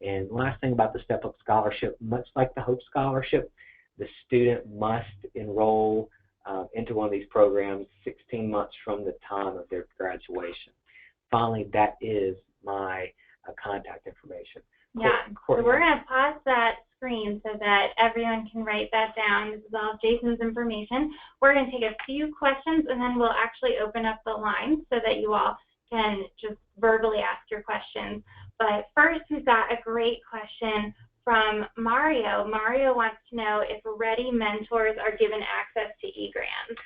And last thing about the Step Up Scholarship, much like the Hope Scholarship, the student must enroll into one of these programs 16 months from the time of their graduation. Finally, that is my contact information. Yeah, so we're going to pause that screen so that everyone can write that down. This is all Jason's information. We're going to take a few questions, and then we'll actually open up the line so that you all can just verbally ask your questions. But first, we've got a great question from Mario. Mario wants to know if Ready mentors are given access to eGrants.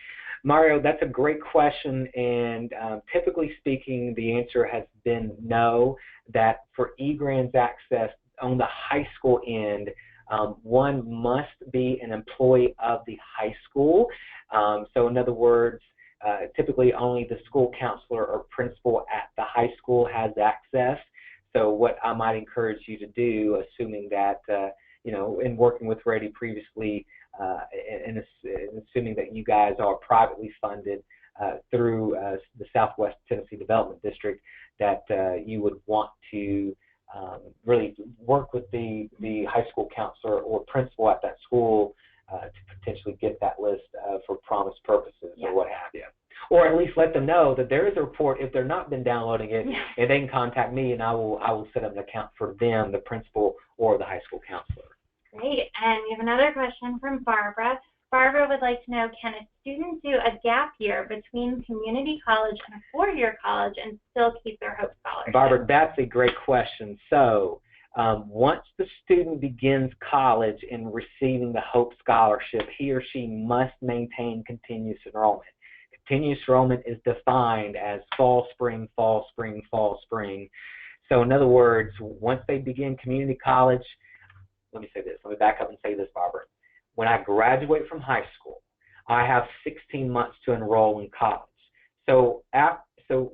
Mario, that's a great question, and typically speaking, the answer has been no, that for eGrants access on the high school end, one must be an employee of the high school. So in other words, typically only the school counselor or principal at the high school has access. So what I might encourage you to do, assuming that, in working with Ready previously, and assuming that you guys are privately funded through the Southwest Tennessee Development District, that you would want to really work with the high school counselor or principal at that school to potentially get that list for promise purposes or what have you. Or at least let them know that there is a report if they're not been downloading it, and they can contact me, and I will set up an account for them, the principal or the high school counselor. Great. And we have another question from Barbara. Barbara Barbara would like to know, can a student do a gap year between community college and a 4-year college and still keep their Hope Scholarship? Barbara, that's a great question. So once the student begins college and receiving the Hope Scholarship, he or she must maintain continuous enrollment. Continuous enrollment is defined as fall, spring, fall, spring, fall, spring. So in other words, once they begin community college, let me say this. Let me back up and say this, Barbara. When I graduate from high school, I have 16 months to enroll in college. So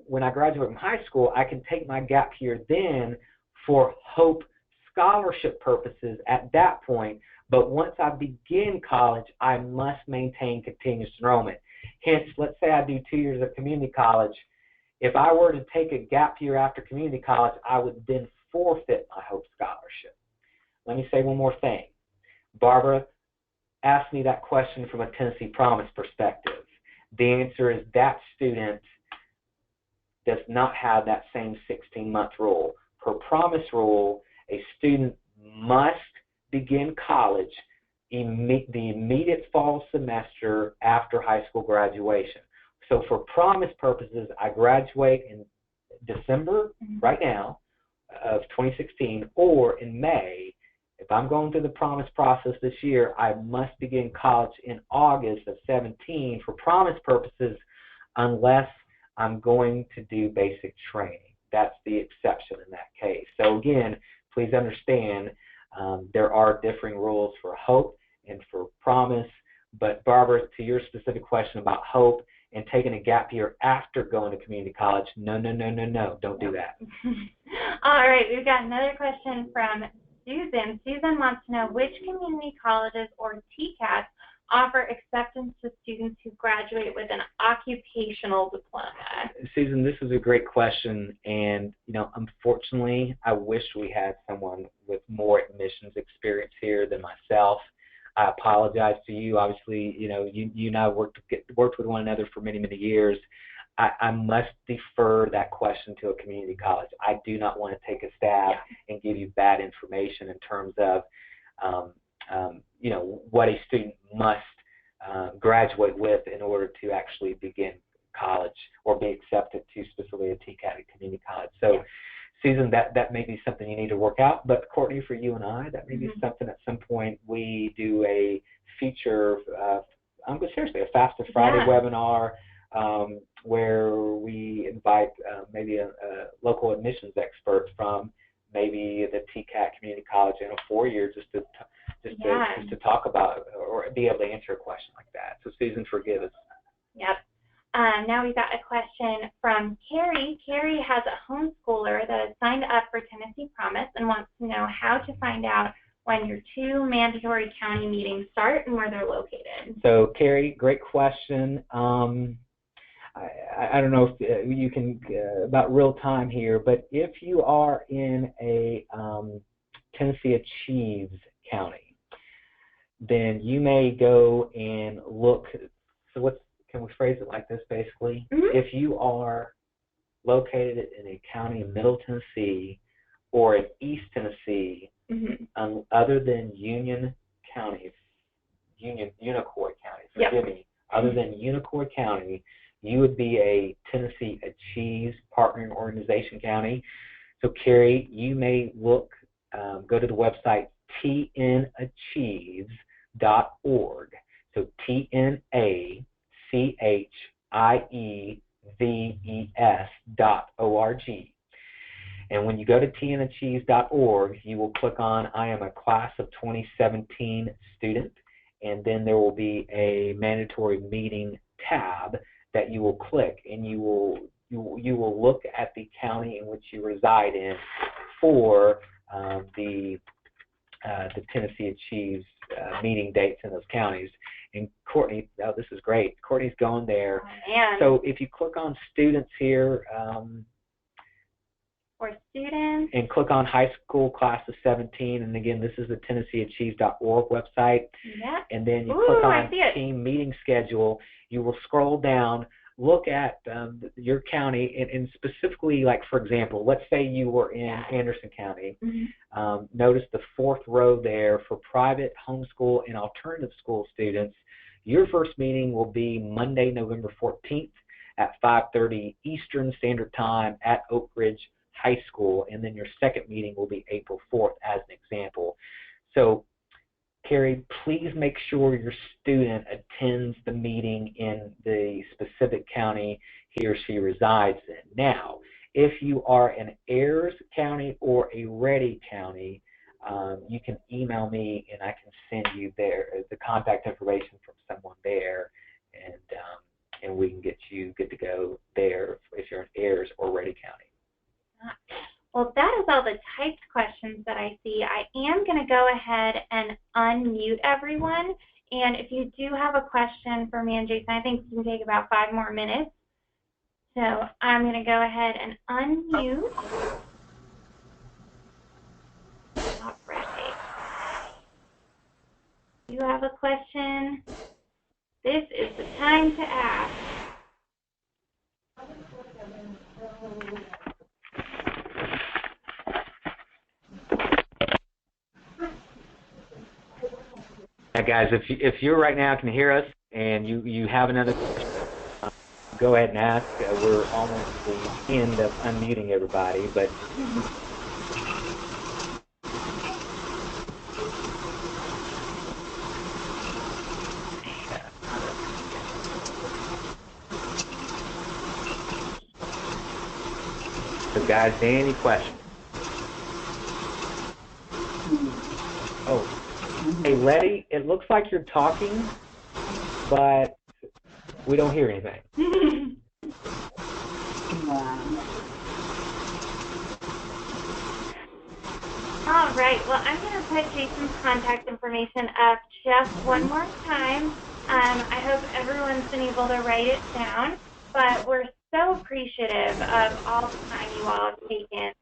when I graduate from high school, I can take my gap year then for Hope Scholarship purposes at that point. But once I begin college, I must maintain continuous enrollment. Hence, let's say I do 2 years of community college. If I were to take a gap year after community college, I would then forfeit my Hope Scholarship. Let me say one more thing. Barbara asked me that question from a Tennessee Promise perspective. The answer is that student does not have that same 16-month rule. Per Promise rule, a student must begin college the immediate fall semester after high school graduation. So for Promise purposes, I graduate in December, right now, of 2016, or in May. If I'm going through the Promise process this year, I must begin college in August of 17 for Promise purposes, unless I'm going to do basic training. That's the exception in that case. So again, please understand there are differing rules for Hope and for Promise. But Barbara, to your specific question about Hope and taking a gap year after going to community college, no, don't do that. All right, we've got another question from Susan. Susan wants to know which community colleges or TCATs offer acceptance to students who graduate with an occupational diploma. Susan, this is a great question, and unfortunately, I wish we had someone with more admissions experience here than myself. I apologize to you. Obviously, you and I worked with one another for many, many years. I must defer that question to a community college. I do not want to take a stab and give you bad information in terms of, what a student must graduate with in order to actually begin college or be accepted to specifically a TCAT at community college. So, Susan, that may be something you need to work out. But Courtney, for you and I, that may be something at some point we do a feature. Seriously, a FAFSA Friday webinar. Where we invite maybe a local admissions expert from maybe the TCAT community college in a 4-year just to talk about or be able to answer a question like that. So Susan, forgive us. Yep. Now we've got a question from Carrie. Carrie has a homeschooler that has signed up for Tennessee Promise and wants to know how to find out when your 2 mandatory county meetings start and where they're located. So Carrie, great question. I don't know if you can about real time here, but if you are in a Tennessee Achieves county, then you may go and look. So can we phrase it like this basically? If you are located in a county in Middle Tennessee or in East Tennessee, other than Union County, Unicoi County, forgive me, other than Unicoi County, you would be a Tennessee Achieves partnering organization county. So Carrie, you may look, go to the website tnachieves.org. So tnachieves.org. And when you go to tnachieves.org, you will click on I am a class of 2017 student, and then there will be a mandatory meeting tab that you will click, and you will look at the county in which you reside in for the Tennessee Achieves meeting dates in those counties. And Courtney, this is great. Courtney's going there. So if you click on students here, for students, and click on high school class of 17, and again, this is the TennesseeAchieves.org website. And then you click on team meeting schedule. You will scroll down, look at your county, and specifically, like for example, let's say you were in Anderson County. Notice the 4th row there for private, homeschool, and alternative school students. Your first meeting will be Monday, November 14th at 5:30 Eastern Standard Time at Oak Ridge High School, and then your second meeting will be April 4th as an example. So, Carrie, please make sure your student attends the meeting in the specific county he or she resides in. Now, if you are in Ayers County or a Ready County, you can email me and I can send you the contact information from someone there, and we can get you good to go there if you're in Ayers or Ready County. Well, that is all the typed questions that I see. I am going to go ahead and unmute everyone. And if you do have a question for me and Jason, I think it can take about 5 more minutes. So I'm going to go ahead and unmute. All right. If you have a question, this is the time to ask. Now, guys, if you right now can hear us and you have another question, go ahead and ask. We're almost at the end of unmuting everybody, but so, guys, any questions? Oh. Hey, Letty, it looks like you're talking, but we don't hear anything. All right, well, I'm going to put Jason's contact information up just one more time. I hope everyone's been able to write it down, but we're so appreciative of all the time you all have taken